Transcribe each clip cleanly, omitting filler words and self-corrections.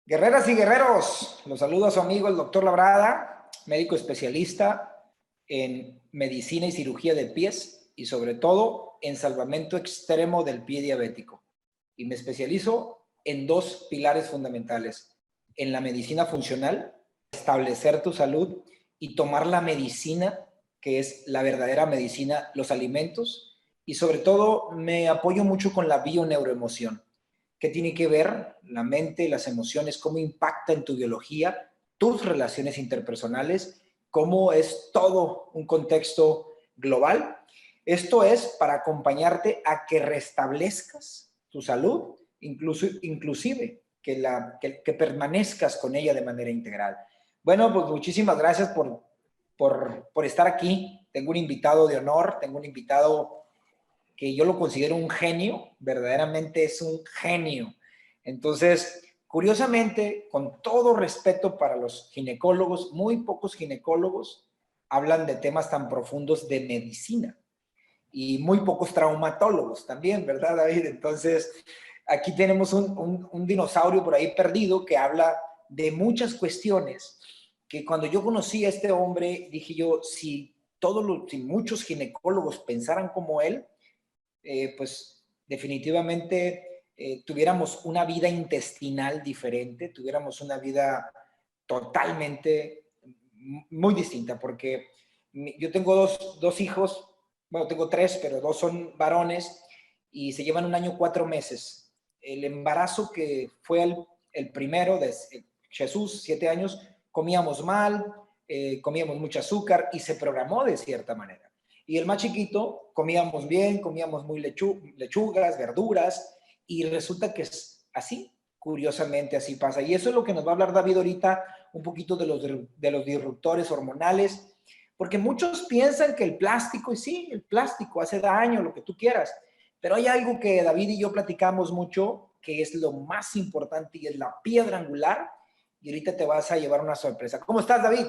Guerreras y guerreros, los saluda su amigo el doctor Labrada, médico especialista en medicina y cirugía de pies y sobre todo en salvamento extremo del pie diabético. Y me especializo en dos pilares fundamentales, en la medicina funcional, establecer tu salud y tomar la medicina, que es la verdadera medicina, los alimentos, y sobre todo me apoyo mucho con la bioneuroemoción. ¿Qué tiene que ver la mente, las emociones, cómo impacta en tu biología, tus relaciones interpersonales, cómo es todo un contexto global? Esto es para acompañarte a que restablezcas tu salud, inclusive que permanezcas con ella de manera integral. Bueno, pues muchísimas gracias por estar aquí. Tengo un invitado de honor, tengo un invitado que yo lo considero un genio, verdaderamente es un genio. Entonces, curiosamente, con todo respeto para los ginecólogos, muy pocos ginecólogos hablan de temas tan profundos de medicina y muy pocos traumatólogos también, ¿verdad, David? Entonces, aquí tenemos un dinosaurio por ahí perdido que habla de muchas cuestiones que cuando yo conocí a este hombre, dije yo, si muchos ginecólogos pensaran como él, pues definitivamente tuviéramos una vida intestinal diferente, tuviéramos una vida totalmente muy distinta, porque yo tengo dos hijos, bueno, tengo tres, pero dos son varones y se llevan 1 año 4 meses. El embarazo que fue el primero de Jesús, 7 años, comíamos mal, comíamos mucho azúcar y se programó de cierta manera. Y el más chiquito, comíamos bien, comíamos muy lechugas, verduras, y resulta que es así, curiosamente así pasa. Y eso es lo que nos va a hablar David ahorita, un poquito de los disruptores hormonales, porque muchos piensan que el plástico, y sí, el plástico hace daño, lo que tú quieras, pero hay algo que David y yo platicamos mucho, que es lo más importante y es la piedra angular, y ahorita te vas a llevar una sorpresa. ¿Cómo estás, David?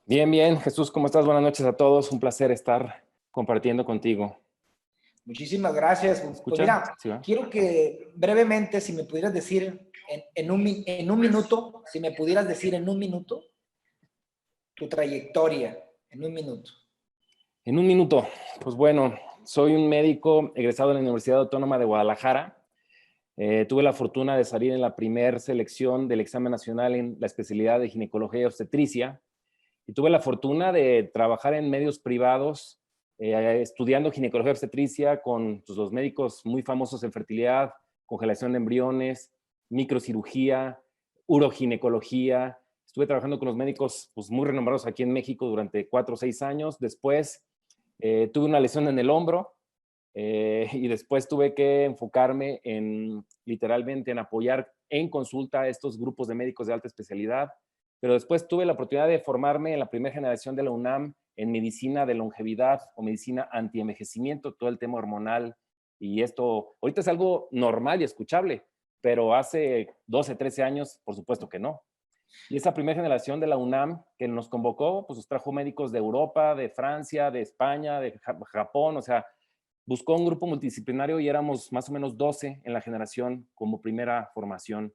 Bien, bien. Jesús, ¿cómo estás? Buenas noches a todos. Un placer estar compartiendo contigo. Muchísimas gracias. ¿Me Pues escuchan? mira, Sí, va. quiero que brevemente, si me pudieras decir en un minuto, si me pudieras decir en un minuto tu trayectoria, en un minuto. En un minuto. Pues bueno, soy un médico egresado de la Universidad Autónoma de Guadalajara. Tuve la fortuna de salir en la primera selección del examen nacional en la especialidad de ginecología y obstetricia. Y tuve la fortuna de trabajar en medios privados, estudiando ginecología y obstetricia con pues, los médicos muy famosos en fertilidad, congelación de embriones, microcirugía, uroginecología. Estuve trabajando con los médicos pues, muy renombrados aquí en México durante 4 o 6 años. Después tuve una lesión en el hombro y después tuve que enfocarme en literalmente en apoyar en consulta a estos grupos de médicos de alta especialidad. Pero después tuve la oportunidad de formarme en la primera generación de la UNAM en medicina de longevidad o medicina antienvejecimiento, todo el tema hormonal. Y esto ahorita es algo normal y escuchable, pero hace 12, 13 años, por supuesto que no. Y esa primera generación de la UNAM que nos convocó, pues nos trajo médicos de Europa, de Francia, de España, de Japón, o sea, buscó un grupo multidisciplinario y éramos más o menos 12 en la generación como primera formación.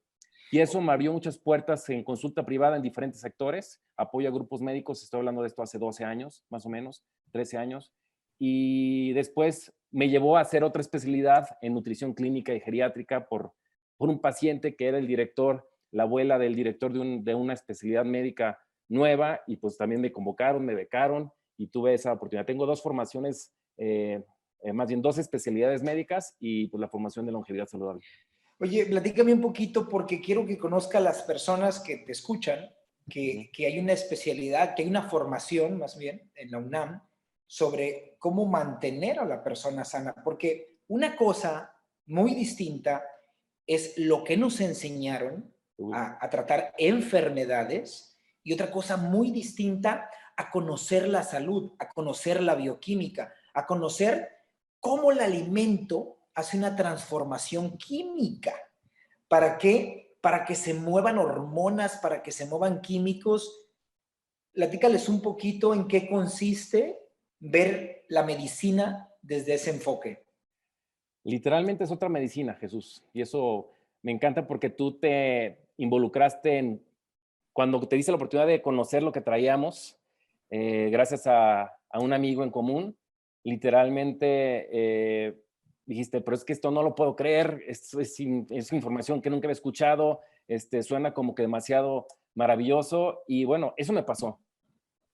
Y eso me abrió muchas puertas en consulta privada en diferentes sectores, apoyo a grupos médicos, estoy hablando de esto hace 12 años, más o menos, 13 años. Y después me llevó a hacer otra especialidad en nutrición clínica y geriátrica por un paciente que era el director, la abuela del director de una especialidad médica nueva, y pues también me convocaron, me becaron y tuve esa oportunidad. Tengo dos formaciones, más bien dos especialidades médicas y pues la formación de longevidad saludable. Oye, platícame un poquito porque quiero que conozca a las personas que te escuchan, Uh -huh. que hay una especialidad, que hay una formación más bien en la UNAM sobre cómo mantener a la persona sana, porque una cosa muy distinta es lo que nos enseñaron a tratar enfermedades y otra cosa muy distinta a conocer la salud, a conocer la bioquímica, a conocer cómo el alimento hace una transformación química. ¿Para qué? Para que se muevan hormonas, para que se muevan químicos. Platícales un poquito en qué consiste ver la medicina desde ese enfoque. Literalmente es otra medicina, Jesús. Y eso me encanta porque tú te involucraste cuando te diste la oportunidad de conocer lo que traíamos, gracias a un amigo en común, literalmente dijiste, pero es que esto no lo puedo creer, es información que nunca había escuchado, suena como que demasiado maravilloso, y bueno, eso me pasó.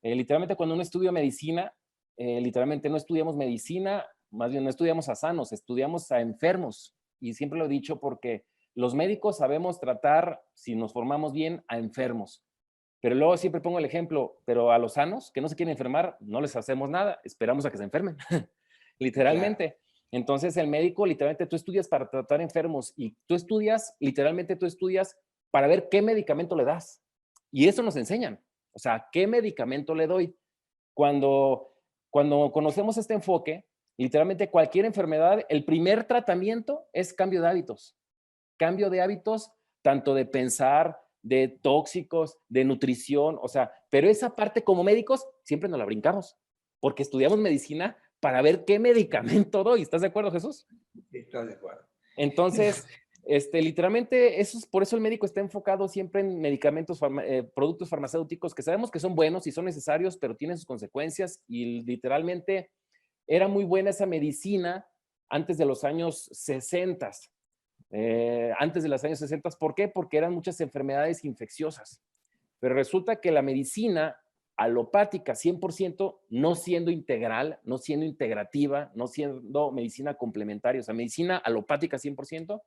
Literalmente cuando uno estudia medicina, literalmente no estudiamos medicina, más bien no estudiamos a sanos, estudiamos a enfermos, y siempre lo he dicho porque los médicos sabemos tratar, si nos formamos bien, a enfermos. Pero luego siempre pongo el ejemplo, pero a los sanos que no se quieren enfermar, no les hacemos nada, esperamos a que se enfermen, literalmente. Claro. Entonces el médico, literalmente tú estudias para tratar enfermos y literalmente tú estudias para ver qué medicamento le das. Y eso nos enseñan. O sea, ¿qué medicamento le doy? Cuando conocemos este enfoque, literalmente cualquier enfermedad, el primer tratamiento es cambio de hábitos. Cambio de hábitos, tanto de pensar, de tóxicos, de nutrición, o sea, pero esa parte como médicos siempre nos la brincamos, porque estudiamos medicina para ver qué medicamento doy. ¿Estás de acuerdo, Jesús? Sí, estoy de acuerdo. Entonces, literalmente, por eso el médico está enfocado siempre en medicamentos, productos farmacéuticos que sabemos que son buenos y son necesarios, pero tienen sus consecuencias, y literalmente era muy buena esa medicina antes de los años 60. Antes de los años 60, ¿por qué? Porque eran muchas enfermedades infecciosas. Pero resulta que la medicina alopática 100%, no siendo integral, no siendo integrativa, no siendo medicina complementaria, o sea, medicina alopática 100%,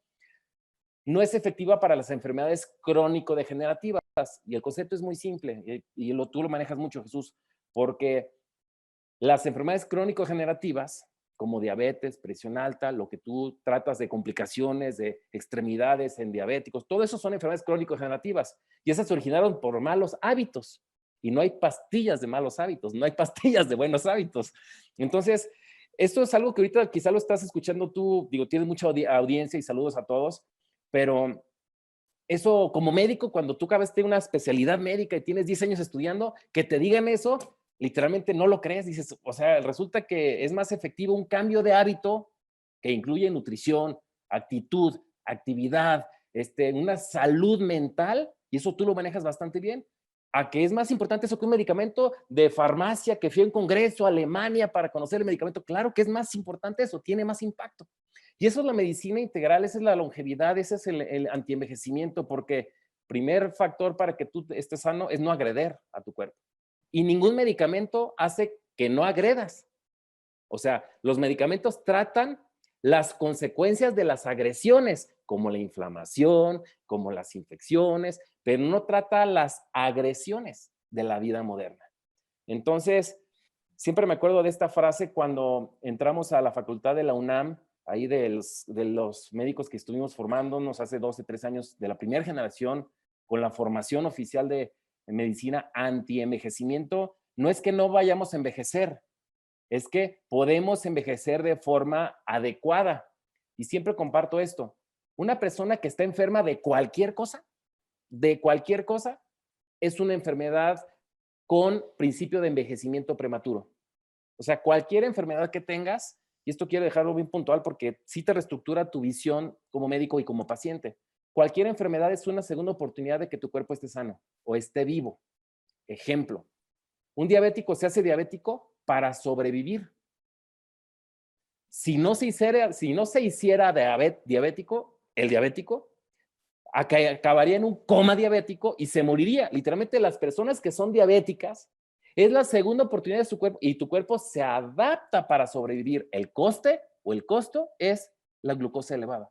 no es efectiva para las enfermedades crónico-degenerativas. Y el concepto es muy simple, y tú lo manejas mucho, Jesús, porque las enfermedades crónico-degenerativas, como diabetes, presión alta, lo que tú tratas de complicaciones, de extremidades en diabéticos, todo eso son enfermedades crónico-degenerativas, y esas se originaron por malos hábitos, y no hay pastillas de malos hábitos, no hay pastillas de buenos hábitos. Entonces, esto es algo que ahorita quizá lo estás escuchando tú, digo, tienes mucha audiencia y saludos a todos, pero eso como médico, cuando tú acabaste una especialidad médica y tienes 10 años estudiando, que te digan eso, literalmente no lo crees, dices, o sea, resulta que es más efectivo un cambio de hábito que incluye nutrición, actitud, actividad, una salud mental, y eso tú lo manejas bastante bien, a que es más importante eso que un medicamento de farmacia, que fui a un congreso a Alemania para conocer el medicamento. Claro que es más importante eso, tiene más impacto. Y eso es la medicina integral, esa es la longevidad, ese es el antienvejecimiento, porque primer factor para que tú estés sano es no agredir a tu cuerpo. Y ningún medicamento hace que no agredas. O sea, los medicamentos tratan las consecuencias de las agresiones, como la inflamación, como las infecciones, pero no trata las agresiones de la vida moderna. Entonces, siempre me acuerdo de esta frase cuando entramos a la facultad de la UNAM, ahí de los médicos que estuvimos formándonos hace 12, 13 años, de la primera generación, con la formación oficial de medicina anti-envejecimiento. No es que no vayamos a envejecer, es que podemos envejecer de forma adecuada. Y siempre comparto esto. Una persona que está enferma de cualquier cosa, es una enfermedad con principio de envejecimiento prematuro. O sea, cualquier enfermedad que tengas, y esto quiero dejarlo bien puntual porque sí te reestructura tu visión como médico y como paciente. Cualquier enfermedad es una segunda oportunidad de que tu cuerpo esté sano o esté vivo. Ejemplo, un diabético se hace diabético para sobrevivir. Si no se hiciera diabético, el diabético acabaría en un coma diabético y se moriría. Literalmente las personas que son diabéticas es la segunda oportunidad de su cuerpo y tu cuerpo se adapta para sobrevivir. El coste o el costo es la glucosa elevada.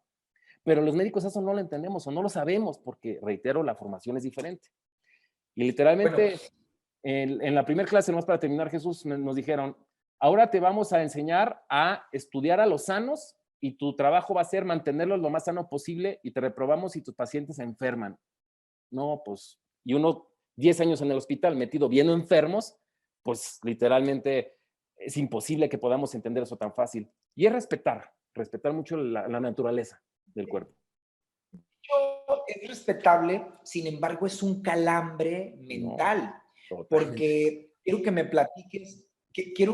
Pero los médicos eso no lo entendemos o no lo sabemos porque, reitero, la formación es diferente. Y literalmente Bueno, en la primera clase, nomás para terminar, Jesús, nos dijeron, ahora te vamos a enseñar a estudiar a los sanos y tu trabajo va a ser mantenerlos lo más sano posible y te reprobamos si tus pacientes se enferman. No, pues, y uno 10 años en el hospital metido viendo enfermos, pues literalmente es imposible que podamos entender eso tan fácil. Y es respetar mucho la naturaleza del cuerpo. es respetable, sin embargo, es un calambre No, mental, totalmente. porque quiero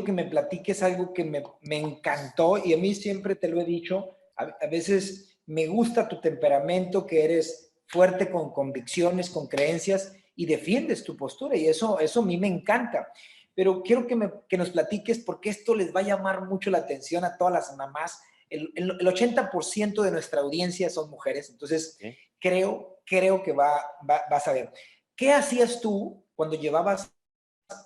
que me platiques algo que me encantó y a mí siempre te lo he dicho, a veces me gusta tu temperamento, que eres fuerte con convicciones, con creencias y defiendes tu postura y eso a mí me encanta. Pero quiero que nos platiques porque esto les va a llamar mucho la atención a todas las mamás. El 80% de nuestra audiencia son mujeres, entonces ¿Sí? creo que vas a ver. ¿Qué hacías tú cuando llevabas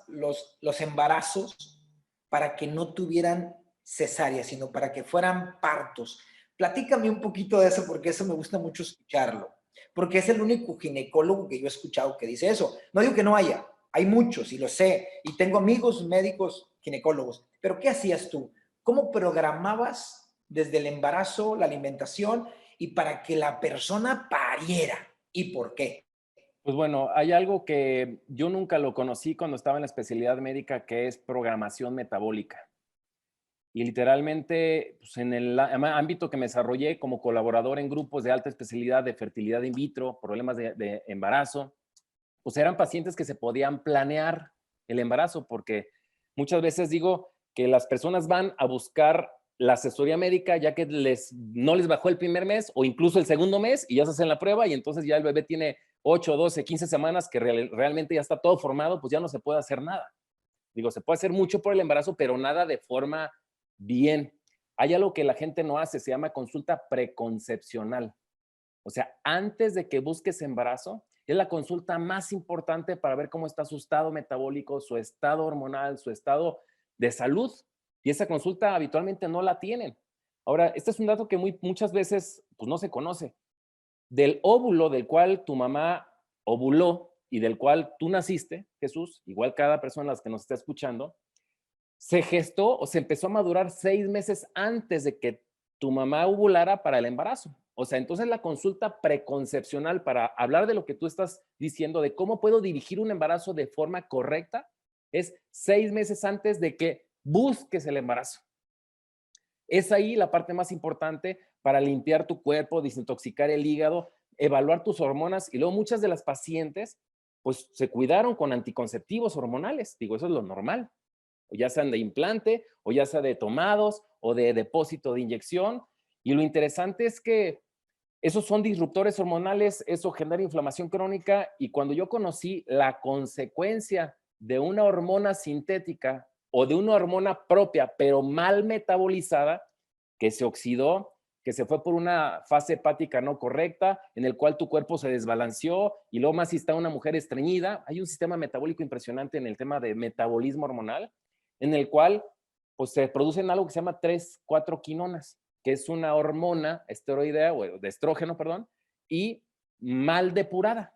los embarazos para que no tuvieran cesárea, sino para que fueran partos? Platícame un poquito de eso porque eso me gusta mucho escucharlo, porque es el único ginecólogo que yo he escuchado que dice eso. No digo que no haya, hay muchos y lo sé, y tengo amigos médicos ginecólogos, pero ¿qué hacías tú? ¿Cómo programabas desde el embarazo la alimentación y para que la persona pariera? ¿Y por qué? Pues bueno, hay algo que yo nunca lo conocí cuando estaba en la especialidad médica, que es programación metabólica. Y literalmente, pues en el ámbito que me desarrollé como colaborador en grupos de alta especialidad de fertilidad in vitro, problemas de embarazo, pues eran pacientes que se podían planear el embarazo, porque muchas veces digo que las personas van a buscar la asesoría médica ya que no les bajó el primer mes o incluso el segundo mes y ya se hacen la prueba y entonces ya el bebé tiene 8, 12, 15 semanas que realmente ya está todo formado, pues ya no se puede hacer nada. Digo, se puede hacer mucho por el embarazo, pero nada de forma bien. Hay algo que la gente no hace, se llama consulta preconcepcional. O sea, antes de que busques embarazo, es la consulta más importante para ver cómo está su estado metabólico, su estado hormonal, su estado de salud. Y esa consulta habitualmente no la tienen. Ahora, este es un dato que muchas veces pues, no se conoce. Del óvulo del cual tu mamá ovuló y del cual tú naciste, Jesús, igual cada persona las que nos está escuchando, se gestó o se empezó a madurar 6 meses antes de que tu mamá ovulara para el embarazo. O sea, entonces la consulta preconcepcional para hablar de lo que tú estás diciendo, de cómo puedo dirigir un embarazo de forma correcta, es 6 meses antes de que busques el embarazo. Es ahí la parte más importante para limpiar tu cuerpo, desintoxicar el hígado, evaluar tus hormonas y luego muchas de las pacientes pues se cuidaron con anticonceptivos hormonales. Digo, eso es lo normal. O ya sean de implante, o ya sea de tomados, o de depósito de inyección. Y lo interesante es que esos son disruptores hormonales, eso genera inflamación crónica y cuando yo conocí la consecuencia de una hormona sintética o de una hormona propia, pero mal metabolizada, que se oxidó, que se fue por una fase hepática no correcta, en el cual tu cuerpo se desbalanceó y luego más si está una mujer estreñida, hay un sistema metabólico impresionante en el tema de metabolismo hormonal, en el cual pues, se producen algo que se llama 3,4-quinonas, que es una hormona esteroidea o de estrógeno, perdón, y mal depurada.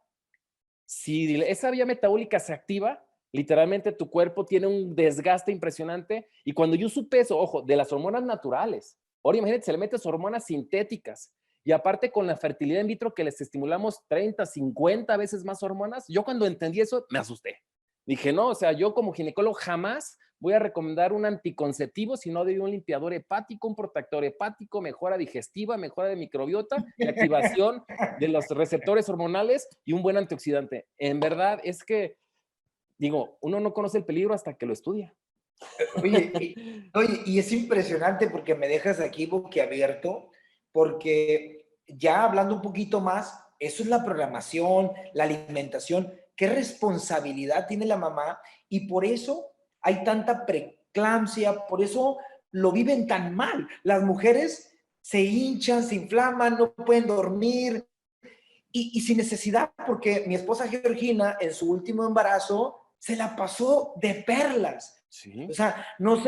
Si esa vía metabólica se activa, literalmente tu cuerpo tiene un desgaste impresionante y cuando yo supe eso, ojo, de las hormonas naturales, ahora imagínate, se le metes hormonas sintéticas y aparte con la fertilidad in vitro que les estimulamos 30, 50 veces más hormonas, yo cuando entendí eso me asusté. Dije, no, o sea, yo como ginecólogo jamás voy a recomendar un anticonceptivo si no de un limpiador hepático, un protector hepático, mejora digestiva, mejora de microbiota y activación de los receptores hormonales y un buen antioxidante. En verdad es que, digo, uno no conoce el peligro hasta que lo estudia. Oye, y es impresionante porque me dejas aquí boquiabierto, porque ya hablando un poquito más, eso es la programación, la alimentación, qué responsabilidad tiene la mamá y por eso hay tanta preeclampsia, por eso lo viven tan mal. Las mujeres se hinchan, se inflaman, no pueden dormir y sin necesidad, porque mi esposa Georgina en su último embarazo se la pasó de perlas. O Sí. sea, no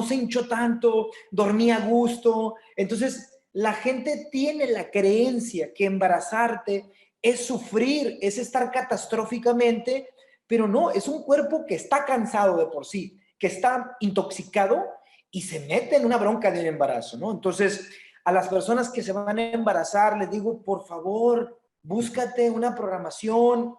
se hinchó tanto, dormía a gusto. Entonces, la gente tiene la creencia que embarazarte es sufrir, es estar catastróficamente, pero no, es un cuerpo que está cansado de por sí, que está intoxicado y se mete en una bronca de un embarazo, ¿no? Entonces, a las personas que se van a embarazar, les digo, por favor, búscate una programación.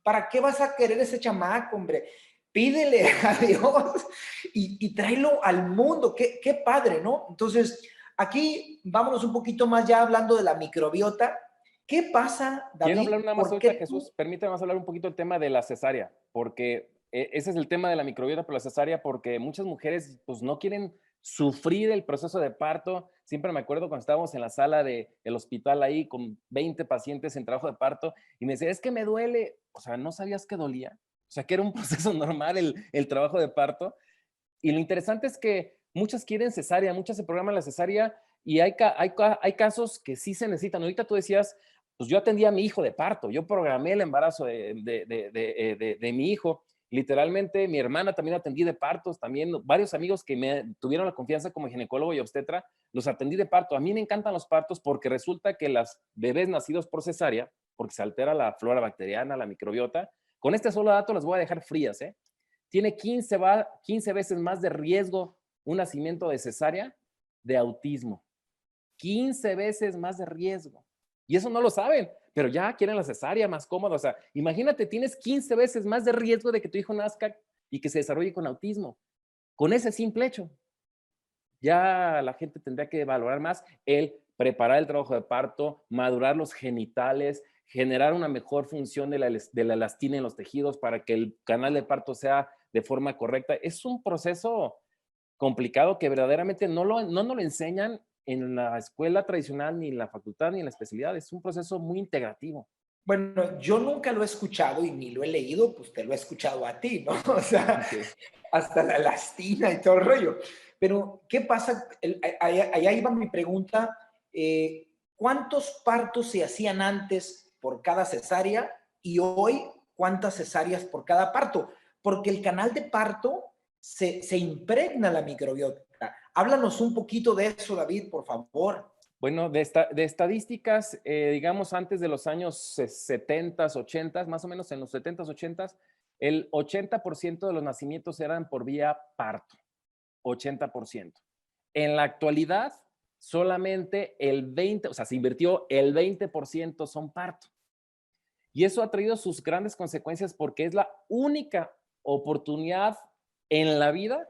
¿Para qué vas a querer ese chamaco, hombre? Pídele a Dios y tráelo al mundo. Qué padre, ¿no? Entonces, aquí vámonos un poquito más ya hablando de la microbiota. ¿Qué pasa, Quiero David? hablar una más ¿Por ahorita, qué tú? Jesús. Permítame más hablar un poquito del tema de la cesárea, porque ese es el tema de la microbiota por la cesárea, porque muchas mujeres pues no quieren Sufrí del proceso de parto. Siempre me acuerdo cuando estábamos en la sala del hospital ahí con 20 pacientes en trabajo de parto y me decía, es que me duele. O sea, ¿no sabías que dolía? O sea, que era un proceso normal el trabajo de parto. Y lo interesante es que muchas quieren cesárea, muchas se programan la cesárea y hay casos que sí se necesitan. Ahorita tú decías, pues yo atendí a mi hijo de parto, yo programé el embarazo de mi hijo. Literalmente, mi hermana también atendí de partos, también varios amigos que me tuvieron la confianza como ginecólogo y obstetra, los atendí de parto. A mí me encantan los partos porque resulta que las bebés nacidos por cesárea, porque se altera la flora bacteriana, la microbiota, con este solo dato las voy a dejar frías, ¿eh? Tiene 15 veces más de riesgo un nacimiento de cesárea de autismo. 15 veces más de riesgo. Y eso no lo saben, pero ya quieren la cesárea más cómoda. O sea, imagínate, tienes 15 veces más de riesgo de que tu hijo nazca y que se desarrolle con autismo. Con ese simple hecho, ya la gente tendría que valorar más el preparar el trabajo de parto, madurar los genitales, generar una mejor función de la elastina en los tejidos para que el canal de parto sea de forma correcta. Es un proceso complicado que verdaderamente no nos lo enseñan en la escuela tradicional, ni en la facultad, ni en la especialidad. Es un proceso muy integrativo. Bueno, yo nunca lo he escuchado y ni lo he leído, pues te lo he escuchado a ti, ¿no? O sea, Okay. hasta la elastina y todo el rollo. Pero, ¿qué pasa? Allá iba mi pregunta. ¿Cuántos partos se hacían antes por cada cesárea y hoy cuántas cesáreas por cada parto? Porque el canal de parto se impregna la microbiota. Háblanos un poquito de eso, David, por favor. Bueno, de estadísticas, digamos antes de los años 70, 80, más o menos en los 70, 80, el 80% de los nacimientos eran por vía parto. 80%. En la actualidad, solamente el 20%, o sea, se invirtió el 20% son parto. Y eso ha traído sus grandes consecuencias porque es la única oportunidad en la vida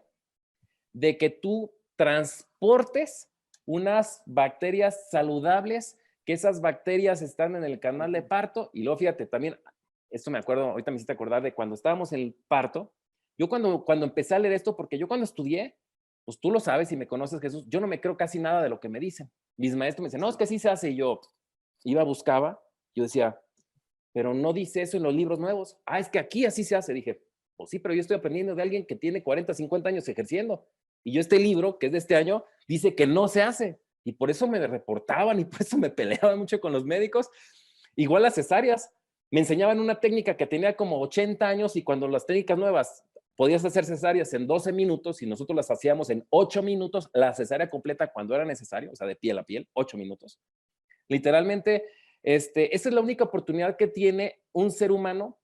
de que tú transportes unas bacterias saludables, que esas bacterias están en el canal de parto. Y luego fíjate, también, esto me acuerdo, ahorita me hiciste acordar de cuando estábamos en el parto, yo cuando empecé a leer esto, porque yo cuando estudié, pues tú lo sabes y me conoces, Jesús, yo no me creo casi nada de lo que me dicen. Mis maestros me dicen, no, es que así se hace. Y yo iba, buscaba, yo decía, pero no dice eso en los libros nuevos. Ah, es que aquí así se hace. Dije, pues sí, pero yo estoy aprendiendo de alguien que tiene 40, 50 años ejerciendo. Y yo este libro, que es de este año, dice que no se hace. Y por eso me reportaban y por eso me peleaban mucho con los médicos. Igual las cesáreas. Me enseñaban una técnica que tenía como 80 años y cuando las técnicas nuevas podías hacer cesáreas en 12 minutos y nosotros las hacíamos en 8 minutos, la cesárea completa cuando era necesario, o sea, de piel a piel, 8 minutos. Literalmente, esa es la única oportunidad que tiene un ser humano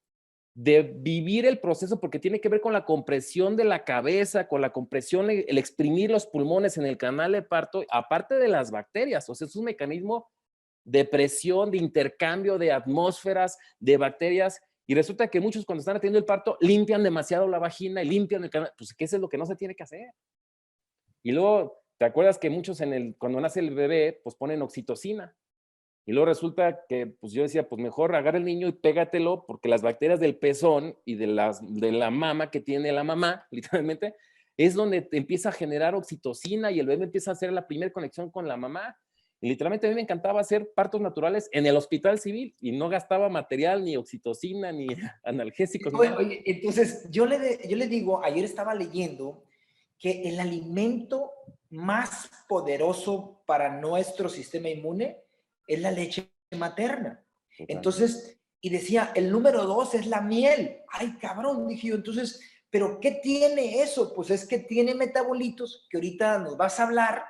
de vivir el proceso porque tiene que ver con la compresión de la cabeza, con la compresión, el exprimir los pulmones en el canal de parto, aparte de las bacterias. O sea, es un mecanismo de presión, de intercambio de atmósferas, de bacterias. Y resulta que muchos cuando están atendiendo el parto limpian demasiado la vagina y limpian el canal. Pues que eso es lo que no se tiene que hacer. Y luego, ¿te acuerdas que muchos cuando nace el bebé, pues ponen oxitocina? Y luego resulta que, pues yo decía, pues mejor agarra el niño y pégatelo, porque las bacterias del pezón y de la mama que tiene la mamá, literalmente, es donde te empieza a generar oxitocina y el bebé empieza a hacer la primera conexión con la mamá. Y literalmente a mí me encantaba hacer partos naturales en el hospital civil y no gastaba material, ni oxitocina, ni analgésicos, ni Oye, nada. oye, entonces, yo le digo, ayer estaba leyendo que el alimento más poderoso para nuestro sistema inmune es la leche materna. Totalmente. Entonces, y decía, el número 2 es la miel. Ay, cabrón, dije yo. Entonces, ¿pero qué tiene eso? Pues es que tiene metabolitos que ahorita nos vas a hablar,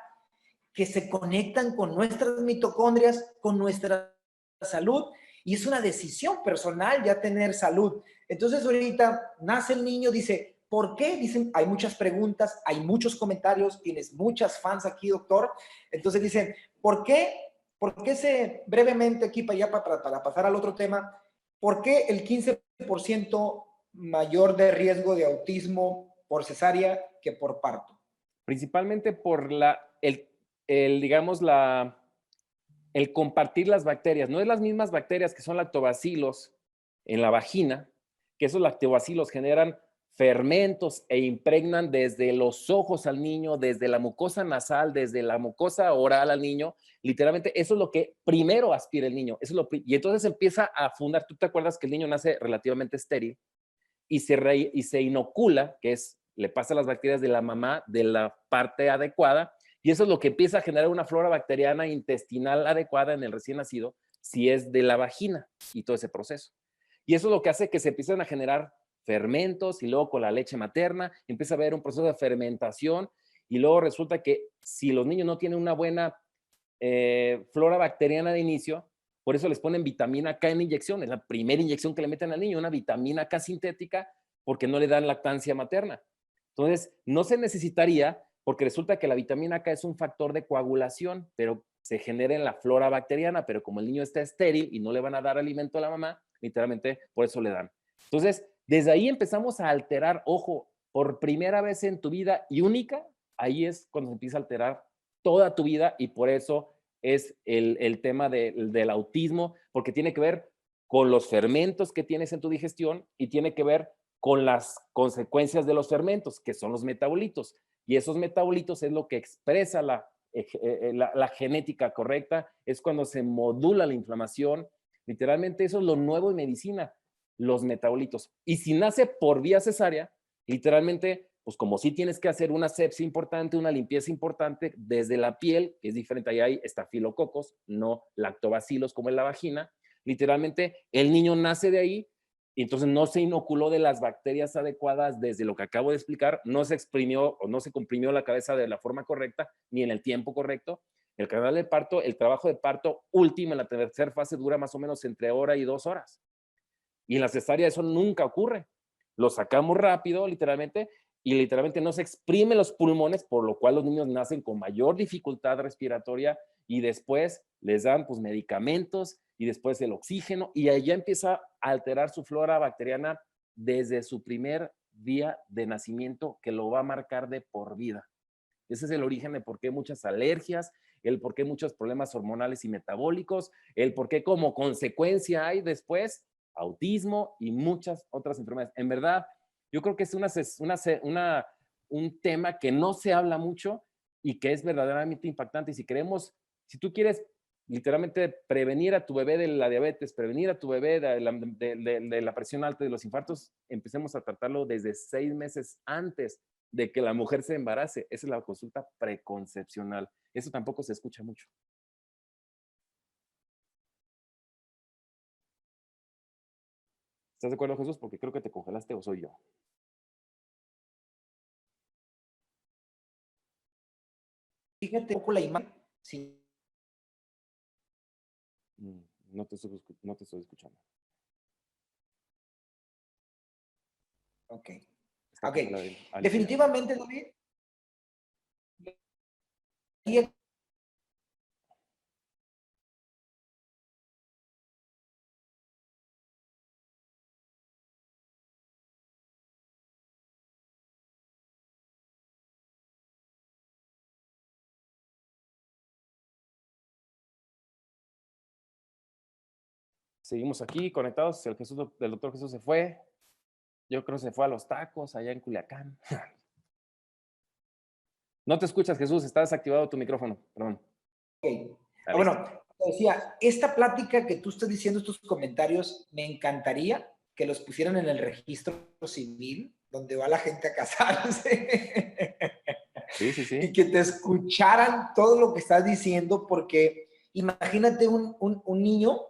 que se conectan con nuestras mitocondrias, con nuestra salud, y es una decisión personal ya tener salud. Entonces ahorita nace el niño, dice, ¿por qué? Dicen, hay muchas preguntas, hay muchos comentarios, tienes muchas fans aquí, doctor. Entonces dicen, ¿por qué? ¿Por qué brevemente aquí para allá, para pasar al otro tema, ¿por qué el 15% mayor de riesgo de autismo por cesárea que por parto? Principalmente por digamos, el compartir las bacterias. No es las mismas bacterias que son lactobacilos en la vagina, que esos lactobacilos generan fermentos e impregnan desde los ojos al niño, desde la mucosa nasal, desde la mucosa oral al niño. Literalmente eso es lo que primero aspira el niño. Y entonces empieza a fundar. Tú te acuerdas que el niño nace relativamente estéril y se inocula, que es, le pasa las bacterias de la mamá de la parte adecuada, y eso es lo que empieza a generar una flora bacteriana intestinal adecuada en el recién nacido, si es de la vagina y todo ese proceso. Y eso es lo que hace que se empiecen a generar fermentos y luego con la leche materna empieza a haber un proceso de fermentación y luego resulta que si los niños no tienen una buena flora bacteriana de inicio, por eso les ponen vitamina K en inyección, es la primera inyección que le meten al niño, una vitamina K sintética, porque no le dan lactancia materna. Entonces, no se necesitaría, porque resulta que la vitamina K es un factor de coagulación, pero se genera en la flora bacteriana, pero como el niño está estéril y no le van a dar alimento a la mamá, literalmente por eso le dan. Entonces, desde ahí empezamos a alterar, ojo, por primera vez en tu vida y única, ahí es cuando se empieza a alterar toda tu vida y por eso es el tema del autismo, porque tiene que ver con los fermentos que tienes en tu digestión y tiene que ver con las consecuencias de los fermentos, que son los metabolitos. Y esos metabolitos es lo que expresa la genética correcta, es cuando se modula la inflamación. Literalmente eso es lo nuevo en medicina, los metabolitos. Y si nace por vía cesárea, literalmente, pues como sí tienes que hacer una sepsia importante, una limpieza importante desde la piel, que es diferente, ahí hay estafilococos, no lactobacilos como en la vagina, literalmente el niño nace de ahí y entonces no se inoculó de las bacterias adecuadas desde lo que acabo de explicar, no se exprimió o no se comprimió la cabeza de la forma correcta ni en el tiempo correcto. El canal de parto, el trabajo de parto último en la tercera fase dura más o menos entre hora y 2 horas. Y en la cesárea eso nunca ocurre. Lo sacamos rápido, literalmente, y literalmente no se exprimen los pulmones, por lo cual los niños nacen con mayor dificultad respiratoria y después les dan pues medicamentos y después el oxígeno y allá empieza a alterar su flora bacteriana desde su primer día de nacimiento que lo va a marcar de por vida. Ese es el origen de por qué muchas alergias, el por qué muchos problemas hormonales y metabólicos, el por qué como consecuencia hay después autismo y muchas otras enfermedades. En verdad, yo creo que es un tema que no se habla mucho y que es verdaderamente impactante. Y si queremos, si tú quieres literalmente prevenir a tu bebé de la diabetes, prevenir a tu bebé de la presión alta y de los infartos, empecemos a tratarlo desde 6 meses antes de que la mujer se embarace. Esa es la consulta preconcepcional. Eso tampoco se escucha mucho. ¿Estás de acuerdo, Jesús? Porque creo que te congelaste o soy yo. Fíjate un poco la imagen. Sí. No te estoy escuchando. Ok. Está Ok. congelado. Definitivamente, David, Seguimos aquí conectados. El doctor Jesús se fue. Yo creo que se fue a los tacos allá en Culiacán. No te escuchas, Jesús. Está desactivado tu micrófono. Perdón. Ok. Bueno, te decía, esta plática que tú estás diciendo, estos comentarios, me encantaría que los pusieran en el registro civil, donde va la gente a casarse. Sí, sí, sí. Y que te escucharan todo lo que estás diciendo, porque imagínate un niño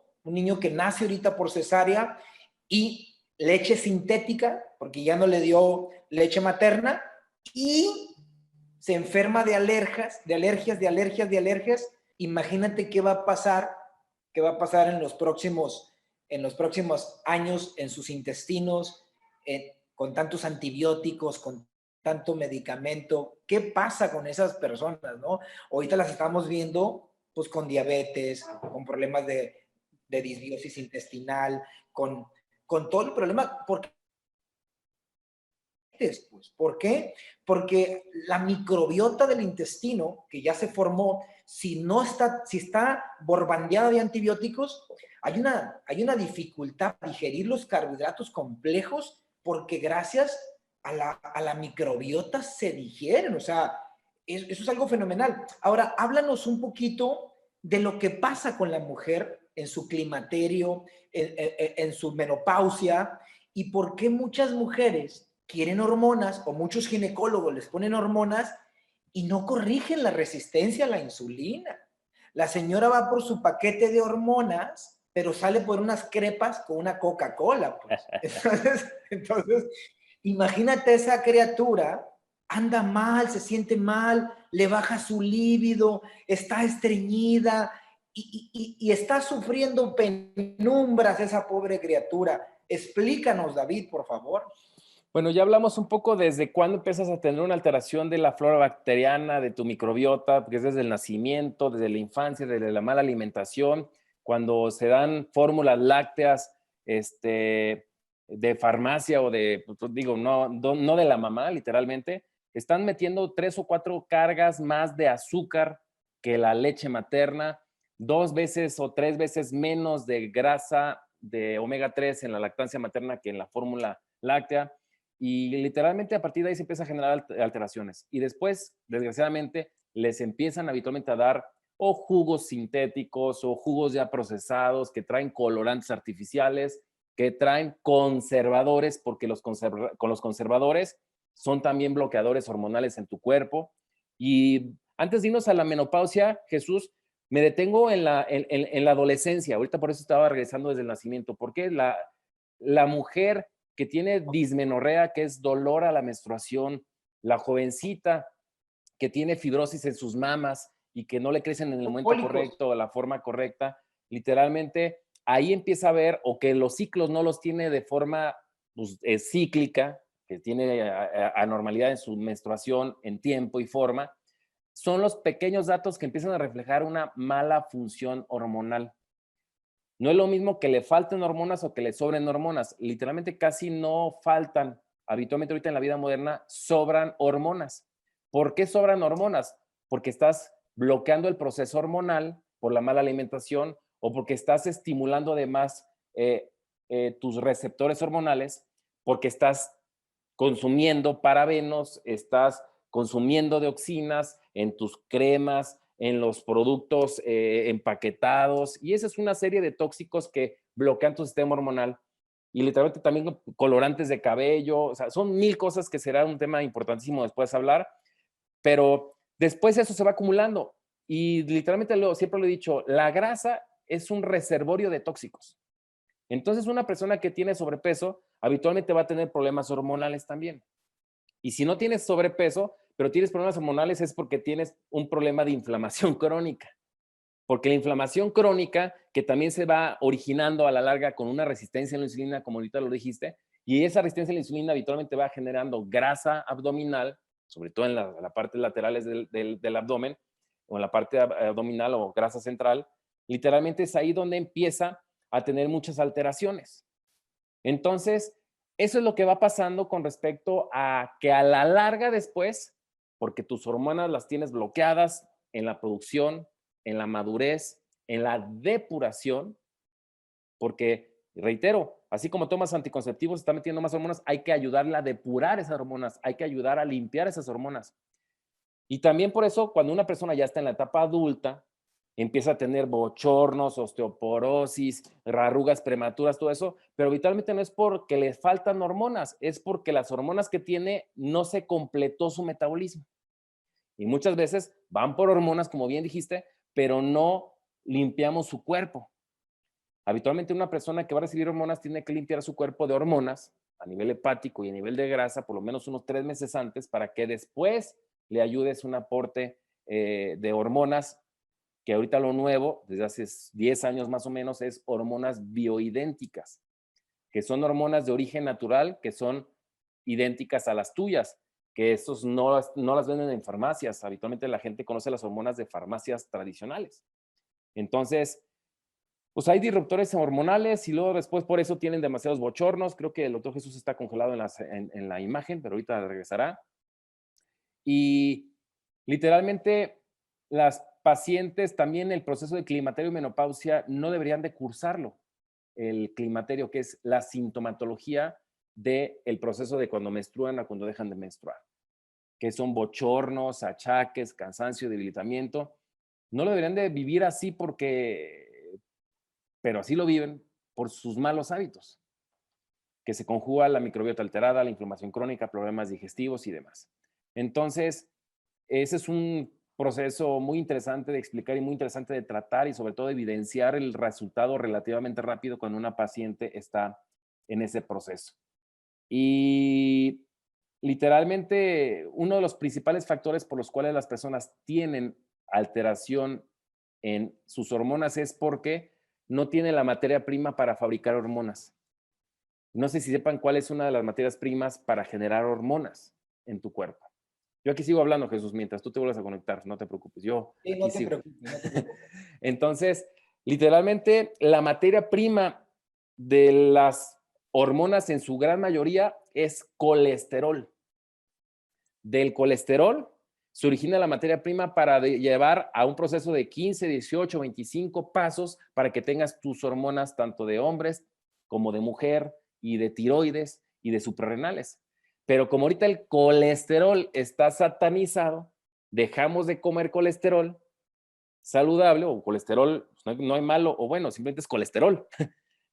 que nace ahorita por cesárea y leche sintética, porque ya no le dio leche materna, y se enferma de alergias. Imagínate qué va a pasar en los próximos años en sus intestinos, con tantos antibióticos, con tanto medicamento. ¿Qué pasa con esas personas, no? Ahorita las estamos viendo pues con diabetes, con problemas de disbiosis intestinal, con todo el problema. Pues, ¿por qué? Porque la microbiota del intestino que ya se formó, si está borbandeada de antibióticos, hay una dificultad para digerir los carbohidratos complejos, porque gracias a la microbiota se digieren, o sea, eso es algo fenomenal. Ahora, háblanos un poquito de lo que pasa con la mujer en su climaterio, en su menopausia, y por qué muchas mujeres quieren hormonas o muchos ginecólogos les ponen hormonas y no corrigen la resistencia a la insulina. La señora va por su paquete de hormonas, pero sale por unas crepas con una Coca-Cola, pues. Entonces, imagínate esa criatura, anda mal, se siente mal, le baja su líbido, está estreñida y está sufriendo penumbras esa pobre criatura. Explícanos, David, por favor. Bueno, ya hablamos un poco desde cuándo empiezas a tener una alteración de la flora bacteriana, de tu microbiota, porque es desde el nacimiento, desde la infancia, desde la mala alimentación, cuando se dan fórmulas lácteas de farmacia o de, pues, digo, no de la mamá, literalmente, están metiendo 3 o 4 cargas más de azúcar que la leche materna, 2 veces o 3 veces menos de grasa de omega 3 en la lactancia materna que en la fórmula láctea. Y literalmente a partir de ahí se empieza a generar alteraciones. Y después, desgraciadamente, les empiezan habitualmente a dar o jugos sintéticos o jugos ya procesados que traen colorantes artificiales, que traen conservadores, porque con los conservadores son también bloqueadores hormonales en tu cuerpo. Y antes de irnos a la menopausia, Jesús, me detengo en la adolescencia. Ahorita por eso estaba regresando desde el nacimiento, porque la mujer que tiene dismenorrea, que es dolor a la menstruación, la jovencita que tiene fibrosis en sus mamas y que no le crecen en el momento Pólicos. correcto o la forma correcta, literalmente ahí empieza a ver, o que los ciclos no los tiene de forma pues, cíclica, que tiene anormalidad en su menstruación en tiempo y forma, son los pequeños datos que empiezan a reflejar una mala función hormonal. No es lo mismo que le falten hormonas o que le sobren hormonas. Literalmente casi no faltan. Habitualmente ahorita en la vida moderna sobran hormonas. ¿Por qué sobran hormonas? Porque estás bloqueando el proceso hormonal por la mala alimentación o porque estás estimulando además tus receptores hormonales, porque estás consumiendo parabenos, estás consumiendo dioxinas en tus cremas, en los productos empaquetados, y esa es una serie de tóxicos que bloquean tu sistema hormonal. Y literalmente también colorantes de cabello, o sea, son 1000 cosas que será un tema importantísimo después hablar, pero después eso se va acumulando. Y literalmente siempre lo he dicho, la grasa es un reservorio de tóxicos. Entonces, una persona que tiene sobrepeso habitualmente va a tener problemas hormonales también. Y si no tienes sobrepeso, pero tienes problemas hormonales, es porque tienes un problema de inflamación crónica. Porque la inflamación crónica, que también se va originando a la larga con una resistencia a la insulina, como ahorita lo dijiste, y esa resistencia a la insulina habitualmente va generando grasa abdominal, sobre todo en la parte laterales del abdomen, o en la parte abdominal o grasa central, literalmente es ahí donde empieza a tener muchas alteraciones. Entonces, eso es lo que va pasando con respecto a que a la larga después, porque tus hormonas las tienes bloqueadas en la producción, en la madurez, en la depuración, porque, reitero, así como tomas anticonceptivos, está metiendo más hormonas, hay que ayudarla a depurar esas hormonas, hay que ayudar a limpiar esas hormonas. Y también por eso, cuando una persona ya está en la etapa adulta, empieza a tener bochornos, osteoporosis, arrugas prematuras, todo eso, pero habitualmente no es porque le faltan hormonas, es porque las hormonas que tiene no se completó su metabolismo. Y muchas veces van por hormonas, como bien dijiste, pero no limpiamos su cuerpo. Habitualmente una persona que va a recibir hormonas tiene que limpiar su cuerpo de hormonas a nivel hepático y a nivel de grasa por lo menos unos 3 meses antes para que después le ayudes un aporte de hormonas, que ahorita lo nuevo, desde hace 10 años más o menos, es hormonas bioidénticas, que son hormonas de origen natural, que son idénticas a las tuyas, que estos no las venden en farmacias. Habitualmente la gente conoce las hormonas de farmacias tradicionales. Entonces, pues hay disruptores hormonales y luego después por eso tienen demasiados bochornos. Creo que el doctor Jesús está congelado en la imagen, pero ahorita regresará. Y literalmente las pacientes también el proceso de climaterio y menopausia no deberían de cursarlo. El climaterio, que es la sintomatología del proceso de cuando menstruan a cuando dejan de menstruar, que son bochornos, achaques, cansancio, debilitamiento. No lo deberían de vivir así pero así lo viven por sus malos hábitos, que se conjuga la microbiota alterada, la inflamación crónica, problemas digestivos y demás. Entonces, ese es un proceso muy interesante de explicar y muy interesante de tratar y sobre todo evidenciar el resultado relativamente rápido cuando una paciente está en ese proceso. Y literalmente uno de los principales factores por los cuales las personas tienen alteración en sus hormonas es porque no tienen la materia prima para fabricar hormonas. No sé si sepan cuál es una de las materias primas para generar hormonas en tu cuerpo. Yo aquí sigo hablando, Jesús, mientras tú te vuelvas a conectar, no te preocupes, yo Sí, aquí no te sigo. preocupes, no te preocupes. Entonces, literalmente, la materia prima de las hormonas en su gran mayoría es colesterol. Del colesterol se origina la materia prima para llevar a un proceso de 15, 18, 25 pasos para que tengas tus hormonas tanto de hombres como de mujer y de tiroides y de suprarrenales. Pero como ahorita el colesterol está satanizado, dejamos de comer colesterol saludable o colesterol, pues no hay malo o bueno, simplemente es colesterol.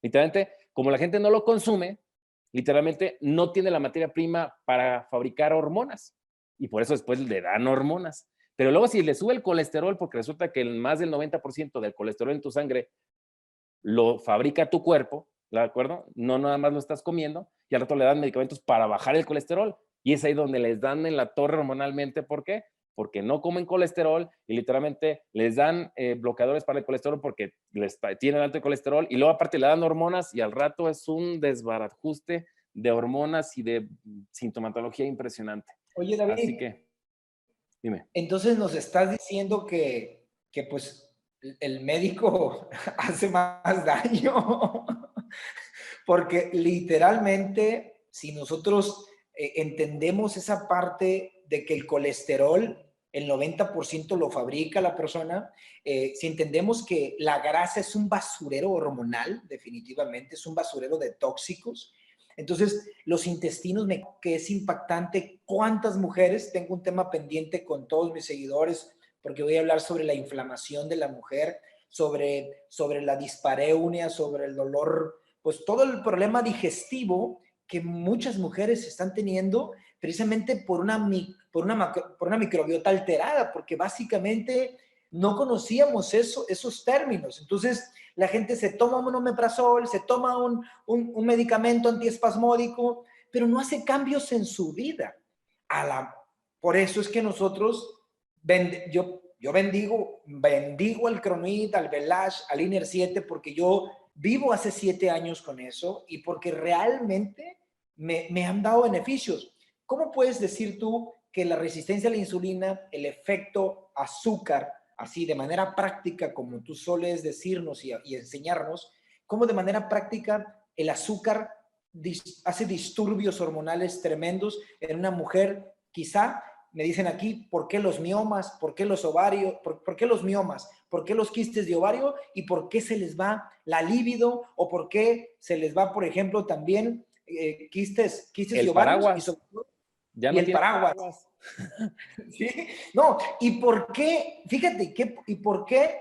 Literalmente, como la gente no lo consume, literalmente no tiene la materia prima para fabricar hormonas y por eso después le dan hormonas. Pero luego si le sube el colesterol, porque resulta que más del 90% del colesterol en tu sangre lo fabrica tu cuerpo, ¿de acuerdo? No nada más lo estás comiendo y al rato le dan medicamentos para bajar el colesterol y es ahí donde les dan en la torre hormonalmente. ¿Por qué? Porque no comen colesterol y literalmente les dan bloqueadores para el colesterol porque tienen alto colesterol y luego aparte le dan hormonas y al rato es un desbarajuste de hormonas y de sintomatología impresionante. Oye, Así David, que, dime. entonces nos estás diciendo que pues el médico hace más daño, porque literalmente si nosotros entendemos esa parte de que el colesterol, el 90% lo fabrica la persona, si entendemos que la grasa es un basurero hormonal, definitivamente es un basurero de tóxicos, entonces, los intestinos, que es impactante. ¿Cuántas mujeres? Tengo un tema pendiente con todos mis seguidores porque voy a hablar sobre la inflamación de la mujer, sobre la dispareunia, sobre el dolor, pues todo el problema digestivo que muchas mujeres están teniendo precisamente por una microbiota alterada, porque básicamente no conocíamos esos términos. Entonces, la gente se toma un omeprazol, se toma un medicamento antiespasmódico, pero no hace cambios en su vida. Por eso es que nosotros, yo bendigo al Cronit, al Velash, al Iner 7, porque yo vivo hace 7 años con eso y porque realmente me han dado beneficios. ¿Cómo puedes decir tú que la resistencia a la insulina, el efecto azúcar, así de manera práctica, como tú sueles decirnos y enseñarnos, cómo de manera práctica el azúcar hace disturbios hormonales tremendos en una mujer? Quizá me dicen aquí, ¿por qué los miomas? ¿Por qué los ovarios? ¿Por qué los miomas? ¿Por qué los quistes de ovario? ¿Y por qué se les va la libido? ¿O por qué se les va, por ejemplo, también quistes de El ovarios? paraguas, ya Y no el tiene paraguas. paraguas. ¿Sí? No, ¿y por qué? Fíjate, ¿y por qué?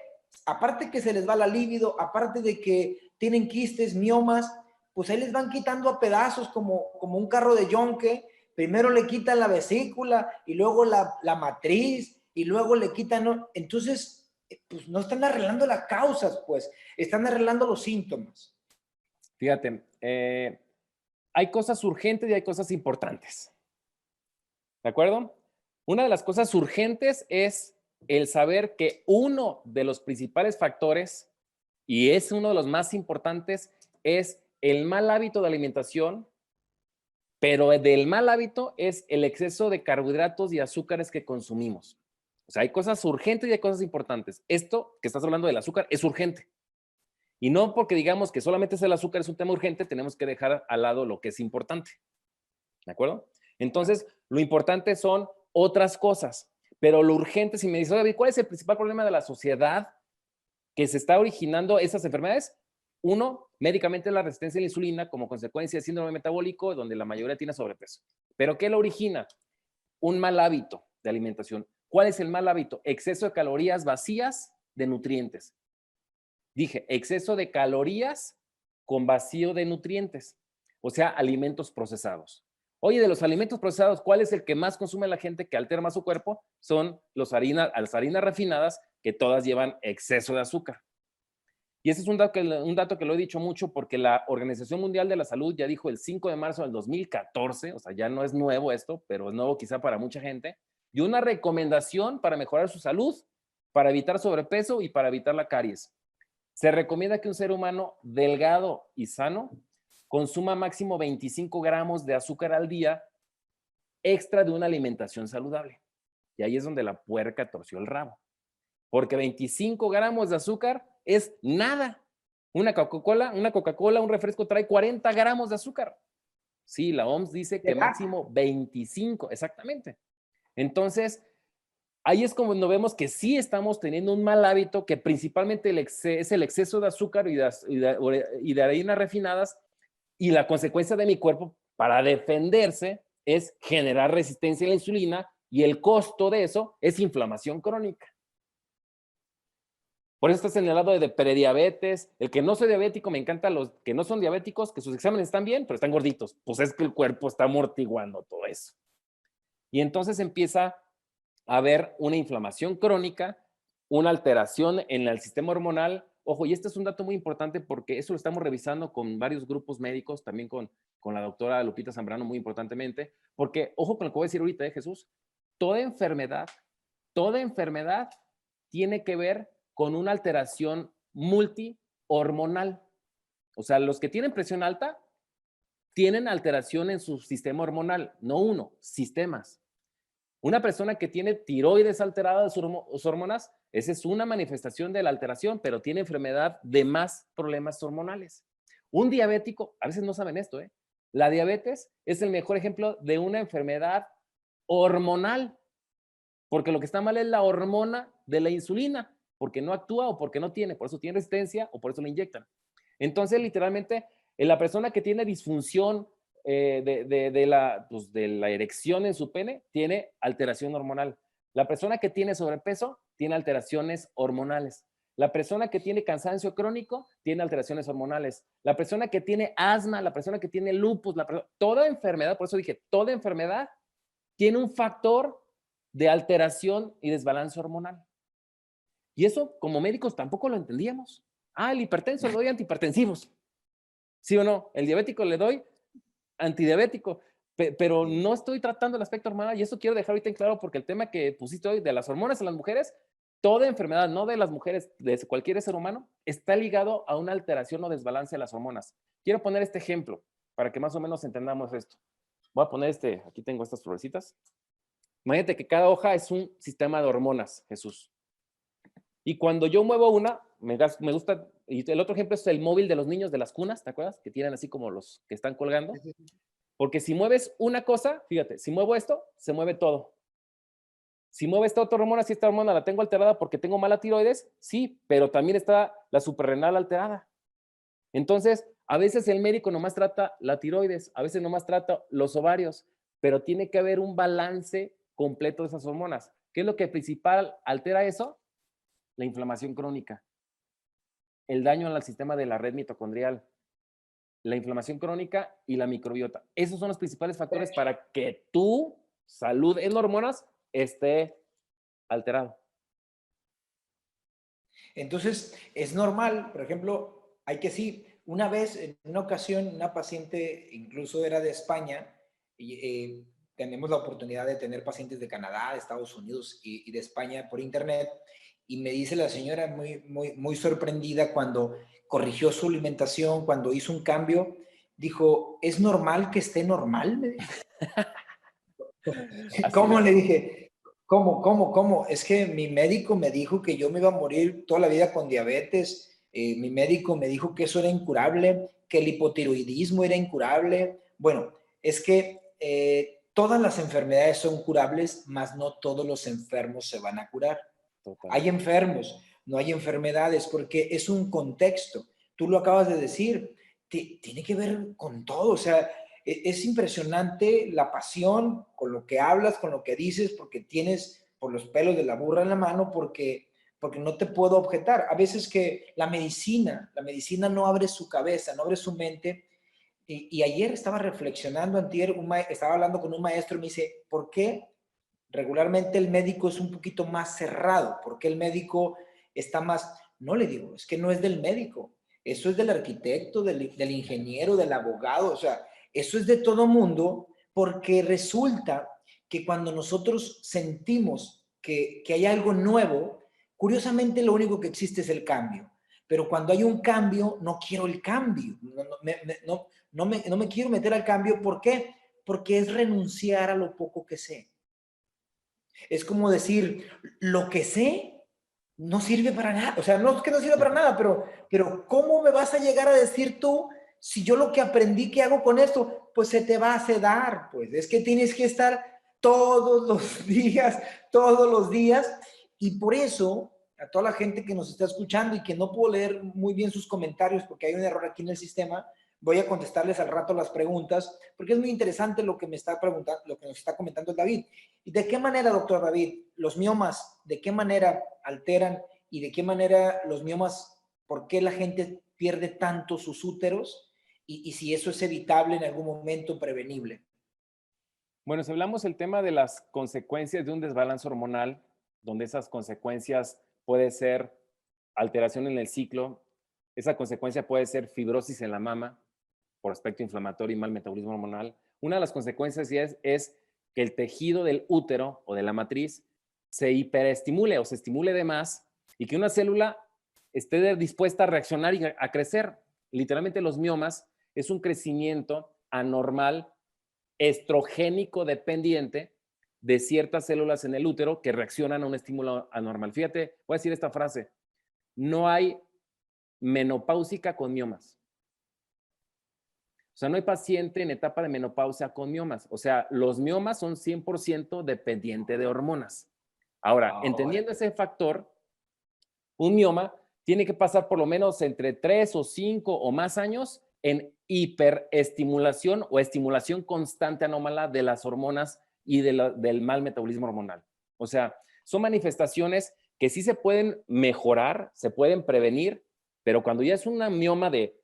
Aparte que se les va la libido, aparte de que tienen quistes, miomas, pues ahí les van quitando a pedazos como un carro de yonque. Primero le quitan la vesícula y luego la matriz y luego le quitan, ¿no? Entonces, pues no están arreglando las causas, pues, están arreglando los síntomas. Fíjate, hay cosas urgentes y hay cosas importantes. ¿De acuerdo? Una de las cosas urgentes es el saber que uno de los principales factores, y es uno de los más importantes, es el mal hábito de alimentación, pero del mal hábito es el exceso de carbohidratos y azúcares que consumimos. O sea, hay cosas urgentes y hay cosas importantes. Esto que estás hablando del azúcar es urgente. Y no porque digamos que solamente es el azúcar, es un tema urgente, tenemos que dejar al lado lo que es importante. ¿De acuerdo? Entonces, lo importante son otras cosas, pero lo urgente, si me dices, David, ¿cuál es el principal problema de la sociedad que se está originando esas enfermedades? Uno, Médicamente es la resistencia a la insulina como consecuencia del síndrome metabólico, donde la mayoría tiene sobrepeso. ¿Pero qué lo origina? Un mal hábito de alimentación. ¿Cuál es el mal hábito? Exceso de calorías vacías de nutrientes. Dije, exceso de calorías con vacío de nutrientes, o sea, alimentos procesados. Oye, de los alimentos procesados, ¿cuál es el que más consume la gente que altera más su cuerpo? Son las harinas refinadas, que todas llevan exceso de azúcar. Y ese es un dato que lo he dicho mucho porque la Organización Mundial de la Salud ya dijo el 5 de marzo del 2014, o sea, ya no es nuevo esto, pero es nuevo quizá para mucha gente, y una recomendación para mejorar su salud, para evitar sobrepeso y para evitar la caries. Se recomienda que un ser humano delgado y sano consuma máximo 25 gramos de azúcar al día extra de una alimentación saludable. Y ahí es donde la puerca torció el rabo. Porque 25 gramos de azúcar es nada. Una Coca-Cola, un refresco trae 40 gramos de azúcar. Sí, la OMS dice que máximo 25, exactamente. Entonces, ahí es como nos vemos que sí estamos teniendo un mal hábito, que principalmente es el exceso de azúcar y de harinas refinadas, y la consecuencia de mi cuerpo para defenderse es generar resistencia a la insulina, y el costo de eso es inflamación crónica. Por eso está señalado de prediabetes. El que no soy diabético, me encanta los que no son diabéticos, que sus exámenes están bien, pero están gorditos. Pues es que el cuerpo está amortiguando todo eso. Y entonces empieza a haber una inflamación crónica, una alteración en el sistema hormonal. Ojo, y este es un dato muy importante porque eso lo estamos revisando con varios grupos médicos, también con la doctora Lupita Zambrano, muy importantemente, porque, ojo con lo que voy a decir ahorita, Jesús, toda enfermedad tiene que ver con una alteración multihormonal. O sea, los que tienen presión alta tienen alteración en su sistema hormonal, no uno, sistemas. Una persona que tiene tiroides alterada de sus hormonas, esa es una manifestación de la alteración, pero tiene enfermedad de más problemas hormonales. Un diabético, a veces no saben esto, la diabetes es el mejor ejemplo de una enfermedad hormonal, porque lo que está mal es la hormona de la insulina, porque no actúa o porque no tiene, por eso tiene resistencia o por eso le inyectan. Entonces, literalmente, en la persona que tiene disfunción de la erección en su pene, tiene alteración hormonal. La persona que tiene sobrepeso tiene alteraciones hormonales. La persona que tiene cansancio crónico tiene alteraciones hormonales. La persona que tiene asma, la persona que tiene lupus, toda enfermedad, por eso dije, toda enfermedad tiene un factor de alteración y desbalance hormonal. Y eso, como médicos, tampoco lo entendíamos. El hipertenso le doy antihipertensivos. ¿Sí o no? El diabético le doy antidiabético. Pero no estoy tratando el aspecto hormonal, y eso quiero dejar ahorita en claro, porque el tema que pusiste hoy de las hormonas en las mujeres, toda enfermedad, no de las mujeres, de cualquier ser humano, está ligado a una alteración o desbalance de las hormonas. Quiero poner este ejemplo para que más o menos entendamos esto. Voy a poner aquí tengo estas florecitas. Imagínate que cada hoja es un sistema de hormonas, Jesús. Y cuando yo muevo una, me gusta, y el otro ejemplo es el móvil de los niños de las cunas, ¿te acuerdas? Que tienen así como los que están colgando. Porque si mueves una cosa, fíjate, si muevo esto, se mueve todo. Si mueve esta otra hormona, si esta hormona la tengo alterada porque tengo mala tiroides, sí, pero también está la suprarrenal alterada. Entonces, a veces el médico nomás trata la tiroides, a veces nomás trata los ovarios, pero tiene que haber un balance completo de esas hormonas. ¿Qué es lo que principal altera eso? La inflamación crónica, el daño al sistema de la red mitocondrial, la inflamación crónica y la microbiota. Esos son los principales factores para que tu salud en hormonas esté alterado. Entonces, es normal, por ejemplo, una vez, en una ocasión, una paciente, incluso era de España, y tenemos la oportunidad de tener pacientes de Canadá, de Estados Unidos y de España por internet, y me dice la señora muy sorprendida cuando corrigió su alimentación, cuando hizo un cambio, dijo, ¿es normal que esté normal? Me dijo. ¿Cómo? Le dije, ¿cómo? Es que mi médico me dijo que yo me iba a morir toda la vida con diabetes. Mi médico me dijo que eso era incurable, que el hipotiroidismo era incurable. Bueno, es que todas las enfermedades son curables, mas no todos los enfermos se van a curar. Total. Hay enfermos, no hay enfermedades, porque es un contexto. tú lo acabas de decir, tiene que ver con todo. O sea, es impresionante la pasión con lo que hablas, con lo que dices, porque tienes por los pelos de la burra en la mano, porque no te puedo objetar. A veces que la medicina no abre su cabeza, no abre su mente. Y ayer estaba reflexionando, antier, estaba hablando con un maestro y me dice, ¿por qué regularmente el médico es un poquito más cerrado? ¿Por qué el médico está más? No, le digo, es que no es del médico, eso es del arquitecto, del ingeniero, del abogado, o sea, eso es de todo mundo, porque resulta que cuando nosotros sentimos que hay algo nuevo, curiosamente lo único que existe es el cambio. Pero cuando hay un cambio, no quiero el cambio, no me quiero meter al cambio. ¿Por qué? Porque es renunciar a lo poco que sé. Es como decir, lo que sé no sirve para nada. O sea, no es que no sirva para nada, pero ¿cómo me vas a llegar a decir tú, si yo lo que aprendí, ¿qué hago con esto? Pues se te va a sedar, pues. Es que tienes que estar todos los días. Y por eso, a toda la gente que nos está escuchando y que no puedo leer muy bien sus comentarios porque hay un error aquí en el sistema, voy a contestarles al rato las preguntas, porque es muy interesante lo que me está preguntando, lo que nos está comentando el David. ¿Y de qué manera, doctor David, los miomas, de qué manera alteran y de qué manera los miomas, por qué la gente pierde tanto sus úteros y si eso es evitable en algún momento, prevenible? Bueno, si hablamos el tema de las consecuencias de un desbalance hormonal, donde esas consecuencias puede ser alteración en el ciclo, esa consecuencia puede ser fibrosis en la mama por aspecto inflamatorio y mal metabolismo hormonal. Una de las consecuencias es que el tejido del útero o de la matriz se hiperestimule o se estimule de más y que una célula esté dispuesta a reaccionar y a crecer. Literalmente los miomas es un crecimiento anormal estrogénico dependiente de ciertas células en el útero que reaccionan a un estímulo anormal. Fíjate, voy a decir esta frase, no hay menopáusica con miomas. O sea, no hay paciente en etapa de menopausia con miomas. O sea, los miomas son 100% dependiente de hormonas. Ahora, entendiendo ese factor, un mioma tiene que pasar por lo menos entre 3 o 5 o más años en hiperestimulación o estimulación constante anómala de las hormonas y del mal metabolismo hormonal. O sea, son manifestaciones que sí se pueden mejorar, se pueden prevenir, pero cuando ya es una mioma de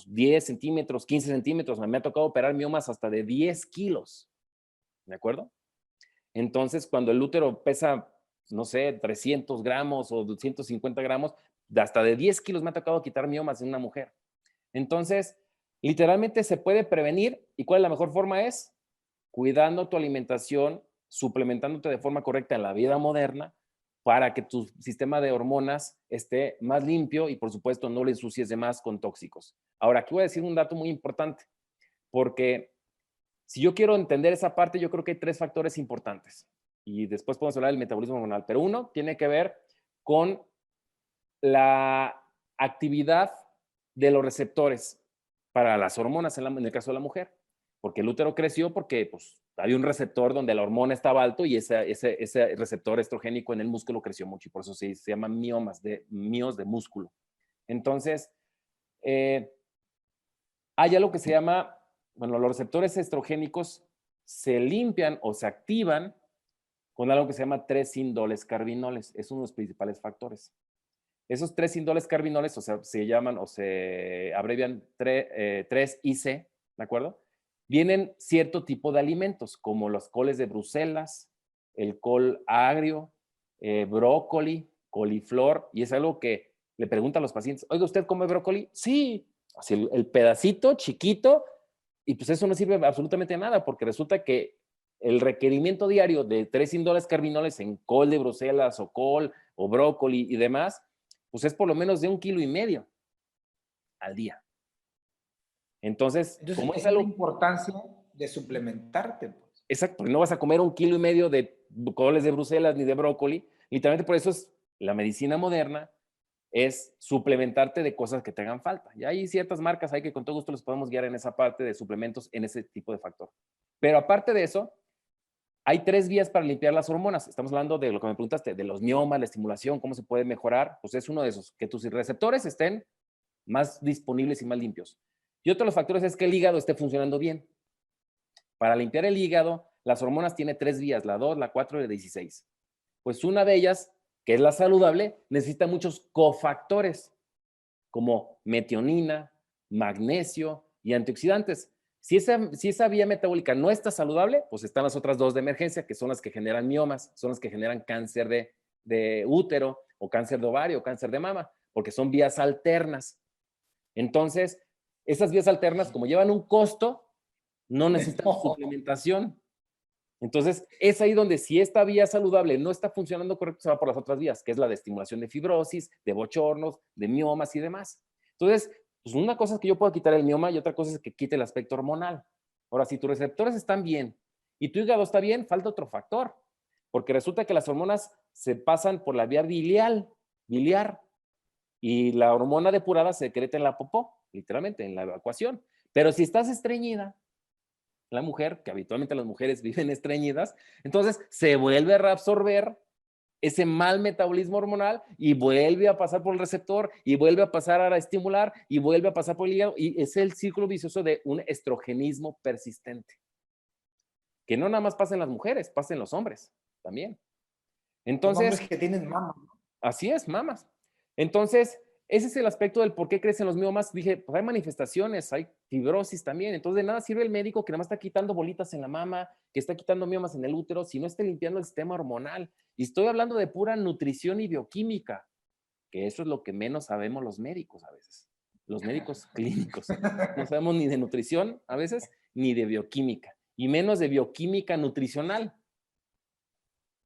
10 centímetros, 15 centímetros, me ha tocado operar miomas hasta de 10 kilos, ¿de acuerdo? Entonces, cuando el útero pesa, no sé, 300 gramos o 250 gramos, hasta de 10 kilos me ha tocado quitar miomas en una mujer. Entonces, literalmente se puede prevenir. ¿Y cuál es la mejor forma? Es cuidando tu alimentación, suplementándote de forma correcta en la vida moderna para que tu sistema de hormonas esté más limpio y, por supuesto, no le ensucies de más con tóxicos. Ahora, aquí voy a decir un dato muy importante, porque si yo quiero entender esa parte, yo creo que hay 3 factores importantes. Y después podemos hablar del metabolismo hormonal. Pero uno tiene que ver con la actividad de los receptores para las hormonas en el caso de la mujer. Porque el útero creció porque pues, había un receptor donde la hormona estaba alto y ese receptor estrogénico en el músculo creció mucho y por eso se llaman mios de músculo. Entonces, hay algo que se llama, bueno, los receptores estrogénicos se limpian o se activan con algo que se llama 3-indoles carbinoles. Es uno de los principales factores. Esos 3-indoles carbinoles, o sea, se llaman o se abrevian 3-IC, ¿de acuerdo? Vienen cierto tipo de alimentos, como los coles de Bruselas, el col agrio, brócoli, coliflor, y es algo que le preguntan a los pacientes, oiga, ¿usted come brócoli? Sí, así el pedacito chiquito, y pues eso no sirve absolutamente a nada, porque resulta que el requerimiento diario de 3-indoles carbinoles en col de Bruselas o col o brócoli y demás, pues es por lo menos de 1,5 kilos al día. Entonces, como es es la algo... importancia de suplementarte, pues. Exacto, no vas a comer 1,5 kilos de coles de Bruselas ni de brócoli. Literalmente por eso es la medicina moderna, es suplementarte de cosas que te hagan falta. Y hay ciertas marcas ahí que con todo gusto los podemos guiar en esa parte de suplementos, en ese tipo de factor. Pero aparte de eso, hay 3 vías para limpiar las hormonas. Estamos hablando de lo que me preguntaste, de los miomas, la estimulación, cómo se puede mejorar. Pues es uno de esos, que tus receptores estén más disponibles y más limpios. Y otro de los factores es que el hígado esté funcionando bien. Para limpiar el hígado, las hormonas tienen 3 vías, la 2, la 4 y la 16. Pues una de ellas, que es la saludable, necesita muchos cofactores, como metionina, magnesio y antioxidantes. Si esa vía metabólica no está saludable, pues están las otras 2 de emergencia, que son las que generan miomas, son las que generan cáncer de útero o cáncer de ovario o cáncer de mama, porque son vías alternas. Entonces, esas vías alternas, como llevan un costo, no necesitan suplementación. Entonces, es ahí donde si esta vía saludable no está funcionando correcto, se va por las otras vías, que es la de estimulación de fibrosis, de bochornos, de miomas y demás. Entonces, pues una cosa es que yo pueda quitar el mioma y otra cosa es que quite el aspecto hormonal. Ahora, si tus receptores están bien y tu hígado está bien, falta otro factor, porque resulta que las hormonas se pasan por la vía biliar, y la hormona depurada se secreta en la popó, literalmente, en la evacuación. Pero si estás estreñida, la mujer, que habitualmente las mujeres viven estreñidas, entonces se vuelve a reabsorber ese mal metabolismo hormonal y vuelve a pasar por el receptor y vuelve a pasar a estimular y vuelve a pasar por el hígado y es el círculo vicioso de un estrogenismo persistente. Que no nada más pasa en las mujeres, pasa en los hombres también. Son hombres Entonces, que tienen mama, ¿no? así es, mamas. Entonces, ese es el aspecto del por qué crecen los miomas. Dije, pues hay manifestaciones, hay fibrosis también. Entonces, de nada sirve el médico que nada más está quitando bolitas en la mama, que está quitando miomas en el útero, si no está limpiando el sistema hormonal. Y estoy hablando de pura nutrición y bioquímica, que eso es lo que menos sabemos los médicos a veces. Los médicos clínicos. No sabemos ni de nutrición a veces, ni de bioquímica. Y menos de bioquímica nutricional.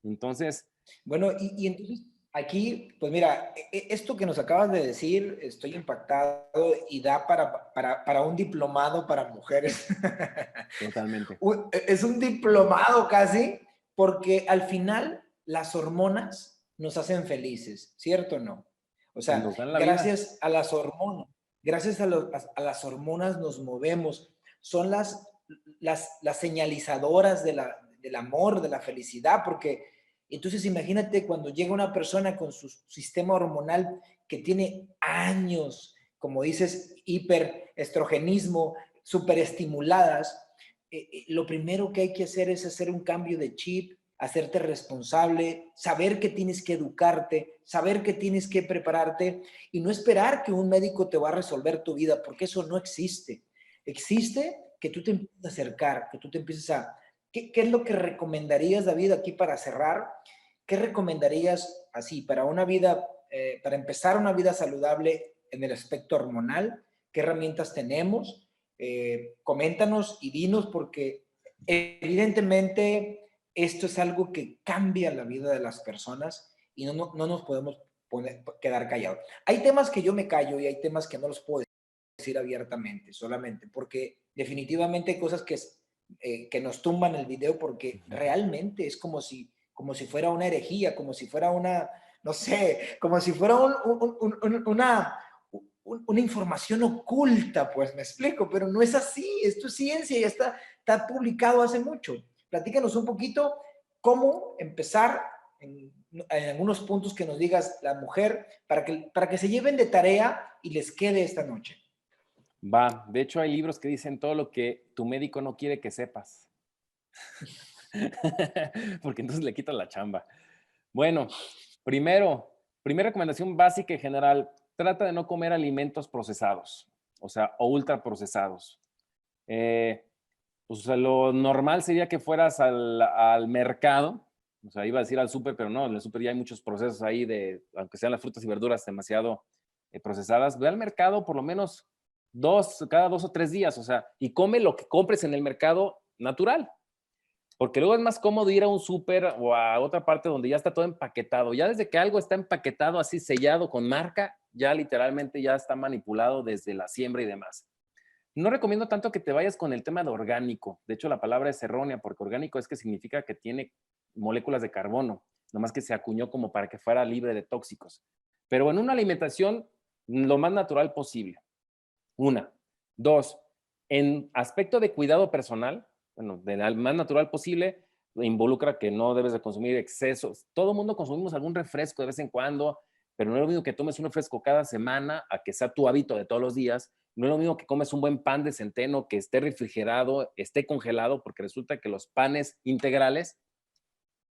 Entonces, Bueno, y entonces aquí, pues mira, esto que nos acabas de decir, estoy impactado y da para un diplomado para mujeres. totalmente. Es un diplomado casi, porque al final las hormonas nos hacen felices, ¿cierto o no? O Y sea, nos dan la vida. gracias a las hormonas, gracias a las hormonas nos movemos. Son las señalizadoras del amor, de la felicidad, porque entonces imagínate cuando llega una persona con su sistema hormonal que tiene años, como dices, hiperestrogenismo, superestimuladas, lo primero que hay que hacer es hacer un cambio de chip, hacerte responsable, saber que tienes que educarte, saber que tienes que prepararte y no esperar que un médico te va a resolver tu vida, porque eso no existe. Existe que tú te empieces a acercar, que tú te empieces a... ¿Qué es lo que recomendarías, David, aquí para cerrar? ¿Qué recomendarías así para una vida, para empezar una vida saludable en el aspecto hormonal? ¿Qué herramientas tenemos? Coméntanos y dinos porque evidentemente esto es algo que cambia la vida de las personas y no nos podemos quedar callados. Hay temas que yo me callo y hay temas que no los puedo decir abiertamente, solamente, porque definitivamente hay cosas que nos tumban el video porque realmente es como si fuera una herejía, como si fuera una, no sé, como si fuera una información oculta, pues me explico, pero no es así, esto es ciencia, ya está publicado hace mucho. Platícanos un poquito cómo empezar en algunos puntos que nos digas la mujer para que se lleven de tarea y les quede esta noche. Va, de hecho hay libros que dicen todo lo que tu médico no quiere que sepas. Porque entonces le quitas la chamba. Bueno, primera recomendación básica y general, trata de no comer alimentos procesados, o sea, o ultraprocesados. Pues, o sea, lo normal sería que fueras al mercado, o sea, iba a decir al súper, pero no, en el súper ya hay muchos procesos ahí de, aunque sean las frutas y verduras demasiado procesadas, ve al mercado por lo menos cada 2 o 3 días, o sea, y come lo que compres en el mercado natural. Porque luego es más cómodo ir a un súper o a otra parte donde ya está todo empaquetado. Ya desde que algo está empaquetado así sellado con marca, ya literalmente ya está manipulado desde la siembra y demás. No recomiendo tanto que te vayas con el tema de orgánico. De hecho, la palabra es errónea porque orgánico es que significa que tiene moléculas de carbono, nomás que se acuñó como para que fuera libre de tóxicos. Pero en una alimentación lo más natural posible. Una. Dos, en aspecto de cuidado personal, bueno, del más natural posible, involucra que no debes de consumir excesos. Todo el mundo consumimos algún refresco de vez en cuando, pero no es lo mismo que tomes un refresco cada semana a que sea tu hábito de todos los días. No es lo mismo que comes un buen pan de centeno, que esté refrigerado, esté congelado, porque resulta que los panes integrales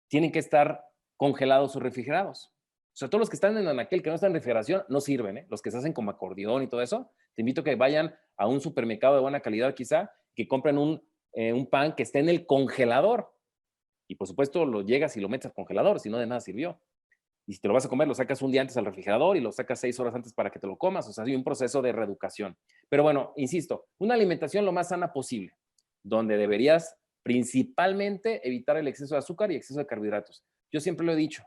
tienen que estar congelados o refrigerados. O sea, todos los que están en aquel que no están en refrigeración no sirven, ¿eh? Los que se hacen como acordeón y todo eso, te invito a que vayan a un supermercado de buena calidad quizá, que compren un pan que esté en el congelador. Y por supuesto lo llegas y lo metes al congelador, si no de nada sirvió. Y si te lo vas a comer, lo sacas un día antes al refrigerador y lo sacas 6 horas antes para que te lo comas. O sea, hay un proceso de reeducación. Pero bueno, insisto, una alimentación lo más sana posible, donde deberías principalmente evitar el exceso de azúcar y exceso de carbohidratos. Yo siempre lo he dicho,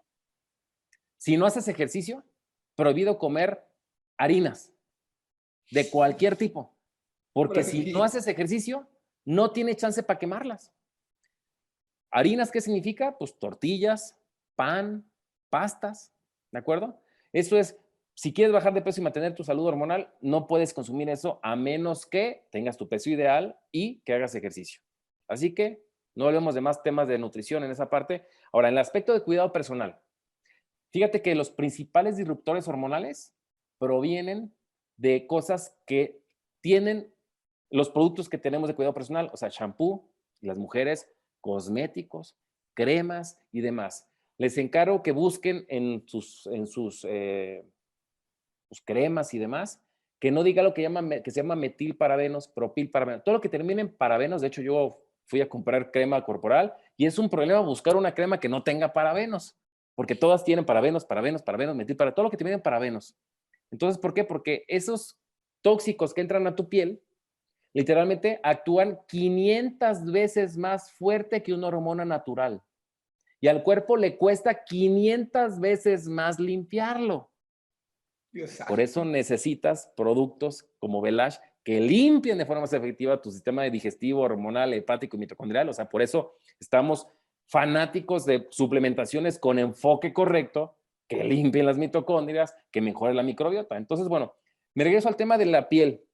si no haces ejercicio, prohibido comer harinas de cualquier tipo, porque si no haces ejercicio, no tienes chance para quemarlas. Harinas, ¿qué significa? Pues tortillas, pan, pastas, ¿de acuerdo? Eso es, si quieres bajar de peso y mantener tu salud hormonal, no puedes consumir eso a menos que tengas tu peso ideal y que hagas ejercicio. Así que no hablemos de más temas de nutrición en esa parte. Ahora, en el aspecto de cuidado personal, fíjate que los principales disruptores hormonales provienen de cosas que tienen los productos que tenemos de cuidado personal, o sea, shampoo, las mujeres, cosméticos, cremas y demás. Les encargo que busquen en sus pues, cremas y demás, que no diga lo que, que se llama metilparabenos, propilparabenos, todo lo que termine en parabenos. De hecho, yo fui a comprar crema corporal y es un problema buscar una crema que no tenga parabenos, porque todas tienen parabenos, metilparabenos, todo lo que termine en parabenos. Entonces, ¿por qué? Porque esos tóxicos que entran a tu piel literalmente actúan 500 veces más fuerte que una hormona natural. Y al cuerpo le cuesta 500 veces más limpiarlo. Por eso necesitas productos como Velash que limpien de forma más efectiva tu sistema digestivo, hormonal, hepático y mitocondrial. O sea, por eso estamos fanáticos de suplementaciones con enfoque correcto, que limpien las mitocondrias, que mejoren la microbiota. Entonces, bueno, me regreso al tema de la piel.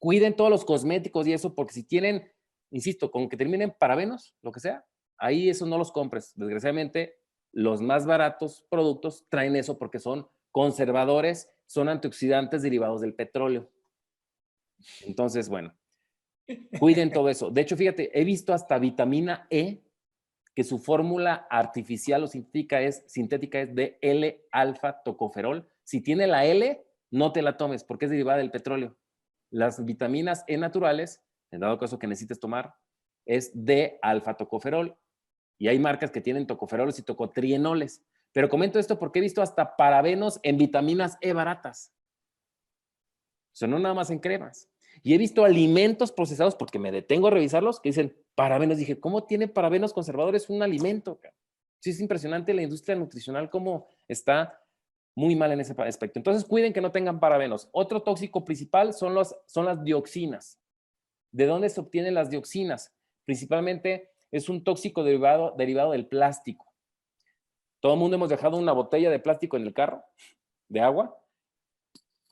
Cuiden todos los cosméticos y eso, porque si tienen, insisto, con que terminen parabenos, lo que sea, ahí eso no los compres. Desgraciadamente, los más baratos productos traen eso porque son conservadores, son antioxidantes derivados del petróleo. Entonces, bueno, cuiden todo eso. De hecho, fíjate, he visto hasta vitamina E, que su fórmula artificial o sintética es de L-alfa-tocoferol. Si tiene la L, no te la tomes porque es derivada del petróleo. Las vitaminas E naturales, en dado caso que necesites tomar, es de alfa-tocoferol. Y hay marcas que tienen tocoferoles y tocotrienoles. Pero comento esto porque he visto hasta parabenos en vitaminas E baratas. O sea, no nada más en cremas. Y he visto alimentos procesados, porque me detengo a revisarlos, que dicen parabenos. Dije, ¿cómo tiene parabenos conservadores un alimento? Sí, es impresionante la industria nutricional cómo está muy mal en ese aspecto. Entonces, cuiden que no tengan parabenos. Otro tóxico principal son las dioxinas. ¿De dónde se obtienen las dioxinas? Principalmente es un tóxico derivado del plástico. Todo el mundo hemos dejado una botella de plástico en el carro, de agua.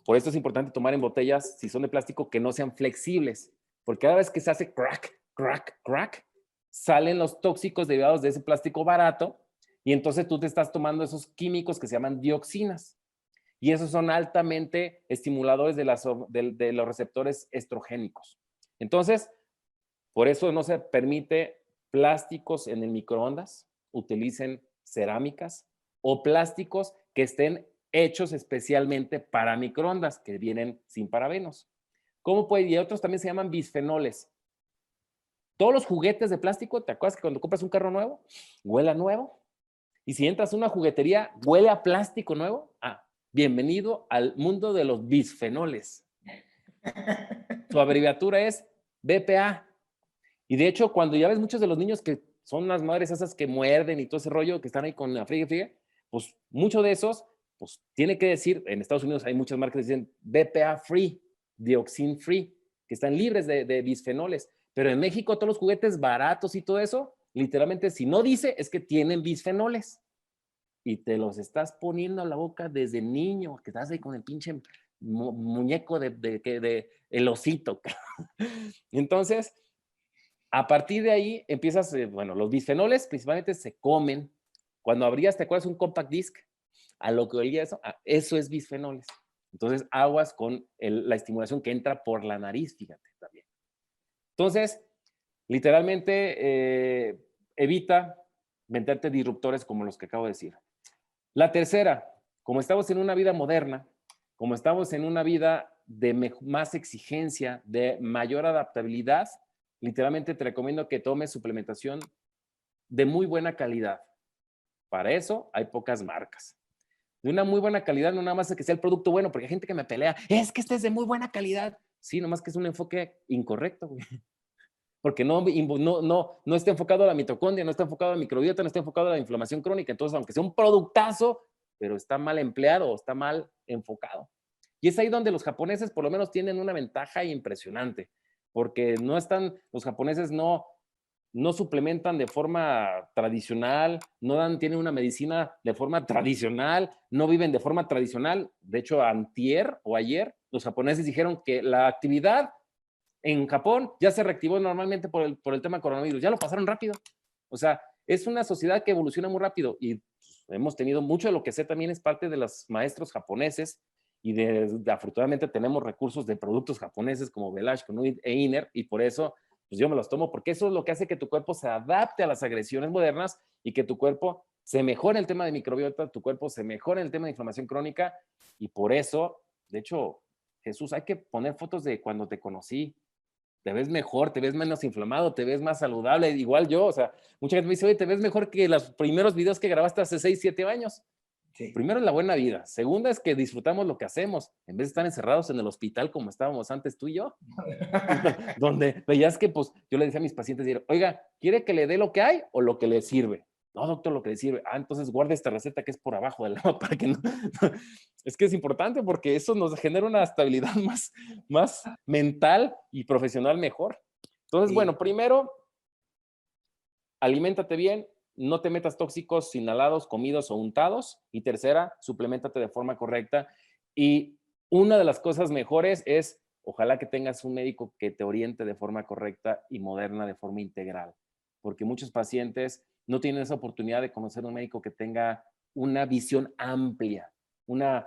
Por eso es importante tomar en botellas, si son de plástico, que no sean flexibles. Porque cada vez que se hace crack, crack, crack, salen los tóxicos derivados de ese plástico barato y entonces tú te estás tomando esos químicos que se llaman dioxinas. Y esos son altamente estimuladores de los receptores estrogénicos. Entonces, por eso no se permite plásticos en el microondas, utilicen cerámicas o plásticos que estén hechos especialmente para microondas, que vienen sin parabenos. ¿Cómo puede? Y otros también se llaman bisfenoles. Todos los juguetes de plástico, ¿te acuerdas que cuando compras un carro nuevo, huele a nuevo? Y si entras a una juguetería, huele a plástico nuevo. Ah, bienvenido al mundo de los bisfenoles. Su abreviatura es BPA. Y de hecho, cuando ya ves muchos de los niños que son las madres esas que muerden y todo ese rollo, que están ahí con la friegue, pues muchos de esos, pues tiene que decir, en Estados Unidos hay muchas marcas que dicen BPA free, dioxin free, que están libres de bisfenoles. Pero en México todos los juguetes baratos y todo eso, literalmente si no dice es que tienen bisfenoles. Y te los estás poniendo a la boca desde niño, que estás ahí con el pinche muñeco de el osito. Entonces, a partir de ahí empiezas, bueno, los bisfenoles principalmente se comen. Cuando abrías, ¿te acuerdas un compact disc? A lo que olía eso es bisfenoles. Entonces, aguas con la estimulación que entra por la nariz, fíjate también. Entonces, literalmente, evita meterte disruptores como los que acabo de decir. La tercera, como estamos en una vida moderna, como estamos en una vida de más exigencia, de mayor adaptabilidad, literalmente te recomiendo que tomes suplementación de muy buena calidad. Para eso hay pocas marcas. De una muy buena calidad, no nada más es que sea el producto bueno, porque hay gente que me pelea, es que este es de muy buena calidad. Sí, nomás que es un enfoque incorrecto, güey. Porque no está enfocado a la mitocondria, no está enfocado a la microbiota, no está enfocado a la inflamación crónica. Entonces, aunque sea un productazo, pero está mal empleado, está mal enfocado. Y es ahí donde los japoneses por lo menos tienen una ventaja impresionante, porque los japoneses no suplementan de forma tradicional, tienen una medicina de forma tradicional, no viven de forma tradicional. De hecho, antier o ayer, los japoneses dijeron que la actividad en Japón ya se reactivó normalmente por el tema coronavirus, ya lo pasaron rápido. O sea, es una sociedad que evoluciona muy rápido y hemos tenido mucho de lo que sé también es parte de los maestros japoneses y afortunadamente tenemos recursos de productos japoneses como Belash, Konuit e Iner y por eso pues yo me los tomo porque eso es lo que hace que tu cuerpo se adapte a las agresiones modernas y que tu cuerpo se mejore el tema de microbiota, tu cuerpo se mejore el tema de inflamación crónica y por eso, de hecho, Jesús, hay que poner fotos de cuando te conocí. Te ves mejor, te ves menos inflamado, te ves más saludable, igual yo, o sea, mucha gente me dice, oye, te ves mejor que los primeros videos que grabaste hace 6, 7 años. Sí. Primero es la buena vida, segunda es que disfrutamos lo que hacemos, en vez de estar encerrados en el hospital como estábamos antes tú y yo, donde veías que, pues, yo le decía a mis pacientes, oiga, ¿quiere que le dé lo que hay o lo que le sirve? No, doctor, lo que le sirve. Entonces guarda esta receta que es por abajo del agua para que no... Es que es importante porque eso nos genera una estabilidad más mental y profesional mejor. Entonces, sí. Bueno, primero, aliméntate bien, no te metas tóxicos inhalados, comidos o untados. Y tercera, suplementate de forma correcta. Y una de las cosas mejores es, ojalá que tengas un médico que te oriente de forma correcta y moderna, de forma integral. Porque muchos pacientes no tienen esa oportunidad de conocer un médico que tenga una visión amplia, una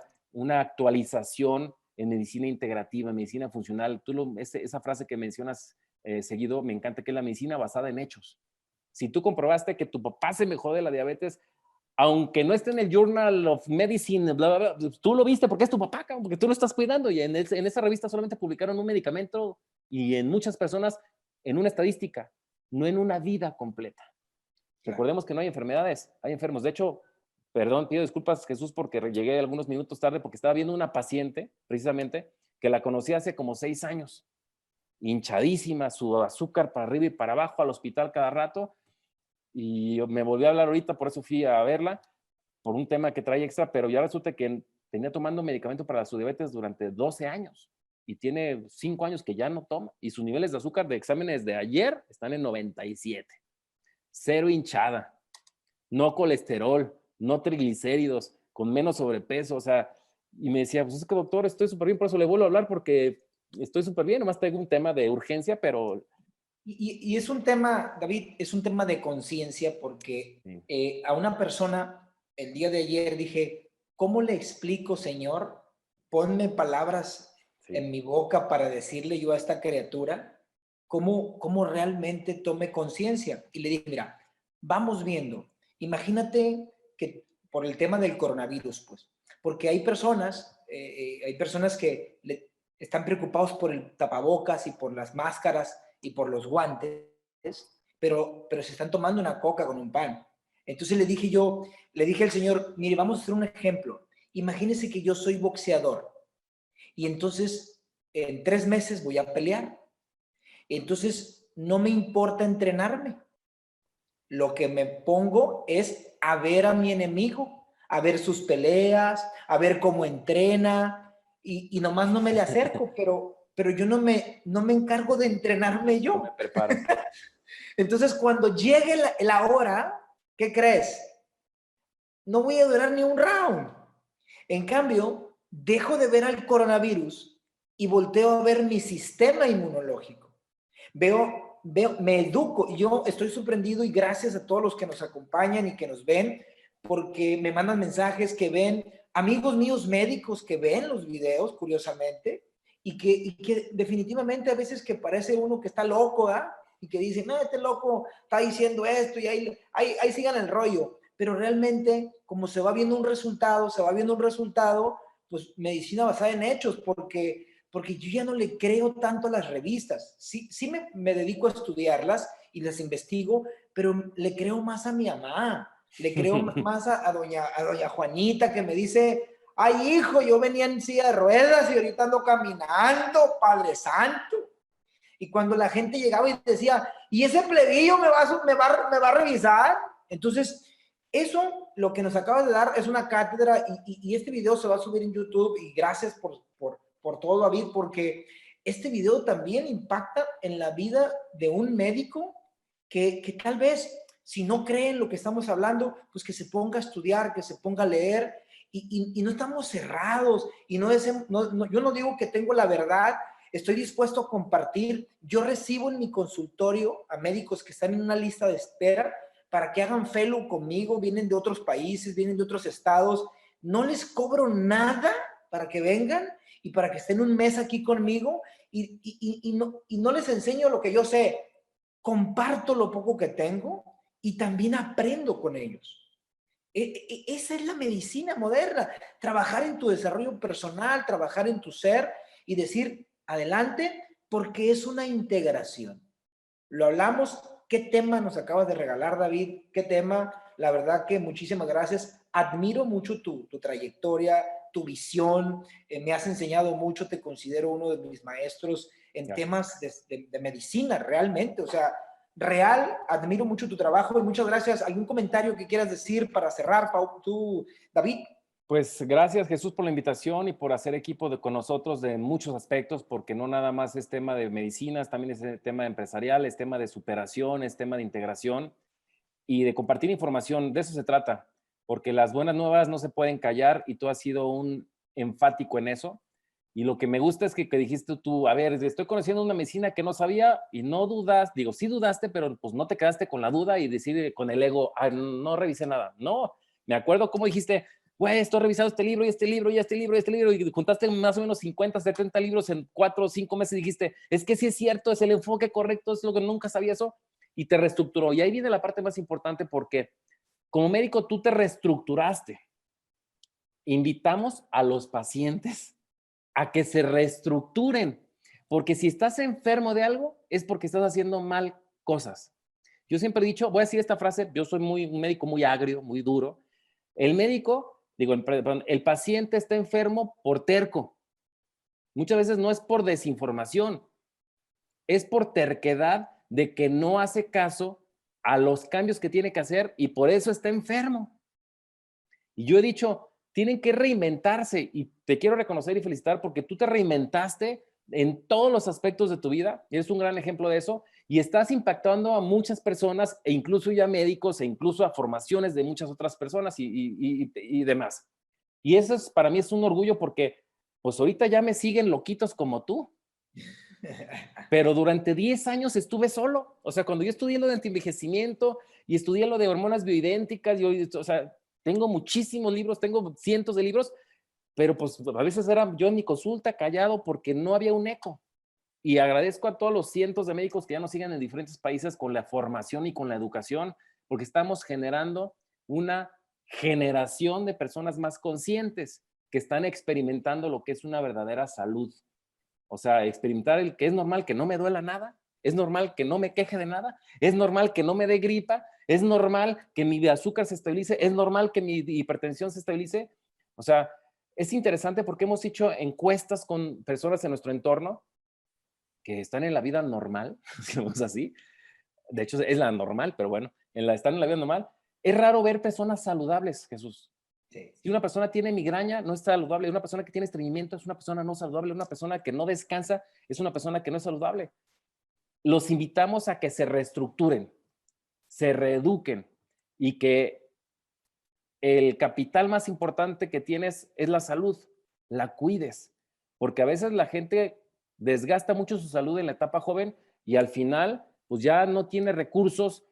actualización en medicina integrativa, en medicina funcional. Esa frase que mencionas seguido, me encanta, que es la medicina basada en hechos. Si tú comprobaste que tu papá se mejoró de la diabetes, aunque no esté en el Journal of Medicine, bla, bla, bla, tú lo viste porque es tu papá, porque tú lo estás cuidando y en esa revista solamente publicaron un medicamento y en muchas personas en una estadística, no en una vida completa. Claro. Recordemos que no hay enfermedades, hay enfermos. De hecho, perdón, pido disculpas, Jesús, porque llegué algunos minutos tarde porque estaba viendo una paciente, precisamente, que la conocí hace como 6 años, hinchadísima, su azúcar para arriba y para abajo, al hospital cada rato, y me volví a hablar ahorita, por eso fui a verla, por un tema que trae extra, pero ya resulta que tenía tomando medicamento para su diabetes durante 12 años y tiene 5 años que ya no toma y sus niveles de azúcar de exámenes de ayer están en 97. Cero hinchada, no colesterol, no triglicéridos, con menos sobrepeso, o sea, y me decía, pues es que doctor, estoy súper bien, por eso le vuelvo a hablar porque estoy súper bien, nomás tengo un tema de urgencia, pero... Y es un tema, David, es un tema de conciencia porque sí. A una persona, el día de ayer dije, ¿cómo le explico, Señor? Ponme palabras sí. en mi boca para decirle yo a esta criatura cómo realmente tome conciencia. Y le dije, mira, vamos viendo. Imagínate que por el tema del coronavirus, pues, porque hay personas que están preocupados por el tapabocas y por las máscaras y por los guantes, pero se están tomando una coca con un pan. Entonces le dije al Señor, mire, vamos a hacer un ejemplo. Imagínese que yo soy boxeador y entonces en 3 meses voy a pelear. Entonces no me importa entrenarme. Lo que me pongo es a ver a mi enemigo, a ver sus peleas, a ver cómo entrena y nomás no me le acerco, pero yo no me encargo de entrenarme yo. Me preparo. Entonces, cuando llegue la hora, ¿qué crees? No voy a durar ni un round. En cambio, dejo de ver al coronavirus y volteo a ver mi sistema inmunológico. Me educo. Yo estoy sorprendido y gracias a todos los que nos acompañan y que nos ven, porque me mandan mensajes que ven, amigos míos médicos que ven los videos, curiosamente, y que definitivamente a veces que parece uno que está loco, ¿ah? Y que dice, no, este loco está diciendo esto y ahí sigan el rollo. Pero realmente, como se va viendo un resultado, pues medicina basada en hechos, porque yo ya no le creo tanto a las revistas. Sí me dedico a estudiarlas y las investigo, pero le creo más a mi mamá, le creo más a doña Juanita, que me dice, ay hijo, yo venía en silla de ruedas y ahorita ando caminando, Padre Santo. Y cuando la gente llegaba y decía, ¿y ese plebillo me va a revisar? Entonces, eso, lo que nos acabas de dar es una cátedra y este video se va a subir en YouTube y gracias por todo, David, porque este video también impacta en la vida de un médico que tal vez, si no cree en lo que estamos hablando, pues que se ponga a estudiar, que se ponga a leer y no estamos cerrados y yo no digo que tengo la verdad. Estoy dispuesto a compartir. Yo recibo en mi consultorio a médicos que están en una lista de espera para que hagan fellow conmigo. Vienen de otros países, vienen de otros estados. No les cobro nada para que vengan y para que estén un mes aquí conmigo y no les enseño lo que yo sé. Comparto lo poco que tengo y también aprendo con ellos. Esa es la medicina moderna. Trabajar en tu desarrollo personal, trabajar en tu ser y decir, adelante, porque es una integración. Lo hablamos. ¿Qué tema nos acabas de regalar, David? ¿Qué tema? La verdad que muchísimas gracias. Admiro mucho tu trayectoria, tu visión. Me has enseñado mucho. Te considero uno de mis maestros en temas de medicina, realmente. O sea, real, admiro mucho tu trabajo y muchas gracias. ¿Algún comentario que quieras decir para cerrar, tú, David? Pues gracias, Jesús, por la invitación y por hacer equipo con nosotros de muchos aspectos, porque no nada más es tema de medicinas, también es tema empresarial, es tema de superación, es tema de integración y de compartir información. De eso se trata, porque las buenas nuevas no se pueden callar y tú has sido un enfático en eso. Y lo que me gusta es que dijiste tú, a ver, estoy conociendo una medicina que no sabía y no dudas, digo, sí dudaste, pero pues no te quedaste con la duda y decir con el ego, no revisé nada. No, me acuerdo cómo dijiste, güey, estoy revisando este libro y este libro y este libro y este libro y juntaste más o menos 50, 70 libros en 4 o 5 meses y dijiste, es que sí es cierto, es el enfoque correcto, es lo que nunca sabía eso y te reestructuró. Y ahí viene la parte más importante porque como médico tú te reestructuraste. Invitamos a los pacientes a que se reestructuren, porque si estás enfermo de algo es porque estás haciendo mal cosas. Yo siempre he dicho, voy a decir esta frase, yo soy un médico muy agrio, muy duro. El médico, el paciente está enfermo por terco. Muchas veces no es por desinformación, es por terquedad de que no hace caso a los cambios que tiene que hacer y por eso está enfermo. Y yo he dicho, tienen que reinventarse y te quiero reconocer y felicitar porque tú te reinventaste en todos los aspectos de tu vida, eres un gran ejemplo de eso y estás impactando a muchas personas e incluso ya médicos e incluso a formaciones de muchas otras personas y demás. Y eso para mí es un orgullo porque pues ahorita ya me siguen loquitos como tú. Pero durante 10 años estuve solo. O sea, cuando yo estudié lo de antienvejecimiento y estudié lo de hormonas bioidénticas, o sea, tengo muchísimos libros, tengo cientos de libros, pero pues a veces era yo en mi consulta callado porque no había un eco. Y agradezco a todos los cientos de médicos que ya nos siguen en diferentes países con la formación y con la educación, porque estamos generando una generación de personas más conscientes que están experimentando lo que es una verdadera salud. O sea, experimentar el que es normal que no me duela nada, es normal que no me queje de nada, es normal que no me dé gripa, es normal que mi azúcar se estabilice, es normal que mi hipertensión se estabilice. O sea, es interesante porque hemos hecho encuestas con personas en nuestro entorno que están en la vida normal, digamos así. De hecho, es la normal, pero bueno, están en la vida normal. Es raro ver personas saludables, Jesús. Sí. Si una persona tiene migraña, no es saludable. Una persona que tiene estreñimiento es una persona no saludable. Una persona que no descansa es una persona que no es saludable. Los invitamos a que se reestructuren, se reeduquen y que el capital más importante que tienes es la salud, la cuides. Porque a veces la gente desgasta mucho su salud en la etapa joven y al final pues ya no tiene recursos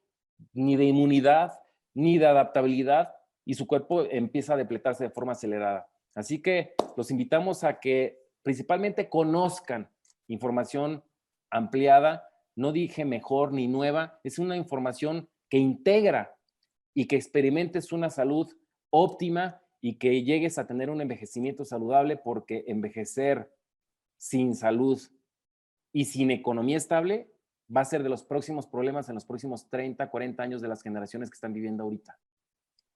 ni de inmunidad, ni de adaptabilidad y su cuerpo empieza a depletarse de forma acelerada. Así que los invitamos a que principalmente conozcan información ampliada. No dije mejor ni nueva, es una información que integra y que experimentes una salud óptima y que llegues a tener un envejecimiento saludable, porque envejecer sin salud y sin economía estable va a ser de los próximos problemas en los próximos 30, 40 años de las generaciones que están viviendo ahorita.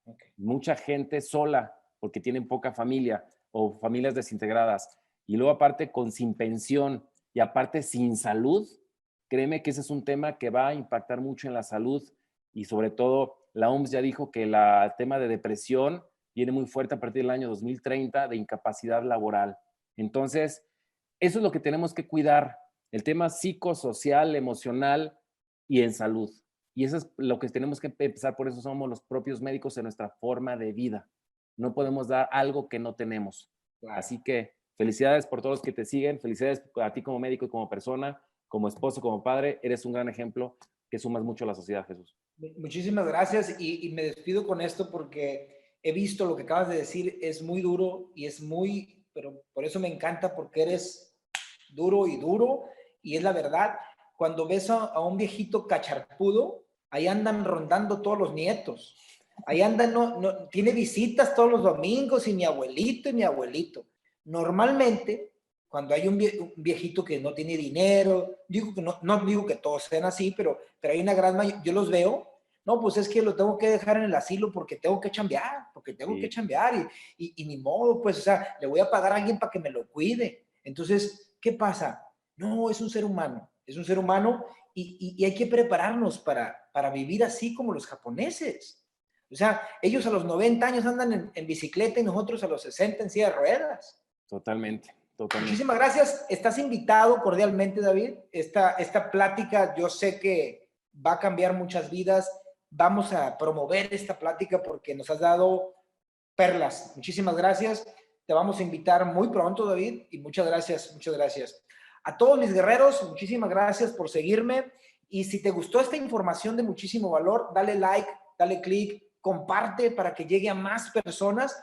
Okay. Mucha gente sola porque tienen poca familia o familias desintegradas, y luego aparte sin pensión y aparte sin salud. Créeme que ese es un tema que va a impactar mucho en la salud, y sobre todo la OMS ya dijo que el tema de depresión viene muy fuerte a partir del año 2030, de incapacidad laboral. Entonces, eso es lo que tenemos que cuidar, el tema psicosocial, emocional y en salud. Y eso es lo que tenemos que empezar, por eso somos los propios médicos en nuestra forma de vida. No podemos dar algo que no tenemos. Claro. Así que felicidades por todos los que te siguen, felicidades a ti como médico y como persona, como esposo, como padre. Eres un gran ejemplo que sumas mucho a la sociedad, Jesús. Muchísimas gracias, y me despido con esto porque he visto lo que acabas de decir, es muy duro y es muy, pero por eso me encanta, porque eres duro, y es la verdad. Cuando ves a un viejito cacharpudo, ahí andan rondando todos los nietos. Ahí andan, tiene visitas todos los domingos, y mi abuelito. Normalmente, cuando hay un viejito que no tiene dinero, digo que no digo que todos sean así, pero hay una gran mayoría, yo los veo, no, pues es que lo tengo que dejar en el asilo porque tengo que chambear, y ni modo, pues, o sea, le voy a pagar a alguien para que me lo cuide. Entonces, ¿qué pasa? No, es un ser humano, y hay que prepararnos para vivir así como los japoneses. O sea, ellos a los 90 años andan en bicicleta, y nosotros a los 60 en silla de ruedas. Totalmente. Muchísimas gracias. Estás invitado cordialmente, David. Esta plática, yo sé que va a cambiar muchas vidas. Vamos a promover esta plática porque nos has dado perlas. Muchísimas gracias. Te vamos a invitar muy pronto, David, y muchas gracias. A todos mis guerreros, muchísimas gracias por seguirme. Y si te gustó esta información de muchísimo valor, dale like, dale click, comparte para que llegue a más personas.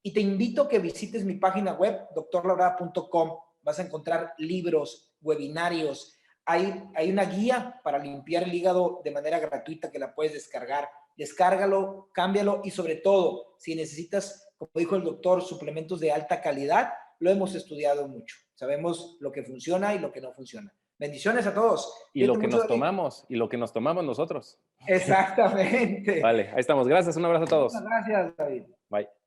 Y te invito a que visites mi página web, doctorlabrada.com. Vas a encontrar libros, webinarios. Hay una guía para limpiar el hígado de manera gratuita que la puedes descargar. Descárgalo, cámbialo, y sobre todo, si necesitas, como dijo el doctor, suplementos de alta calidad, lo hemos estudiado mucho. Sabemos lo que funciona y lo que no funciona. Bendiciones a todos. Y lo que nos tomamos nosotros. Exactamente. Vale, ahí estamos. Gracias, un abrazo a todos. Muchas gracias, David. Bye.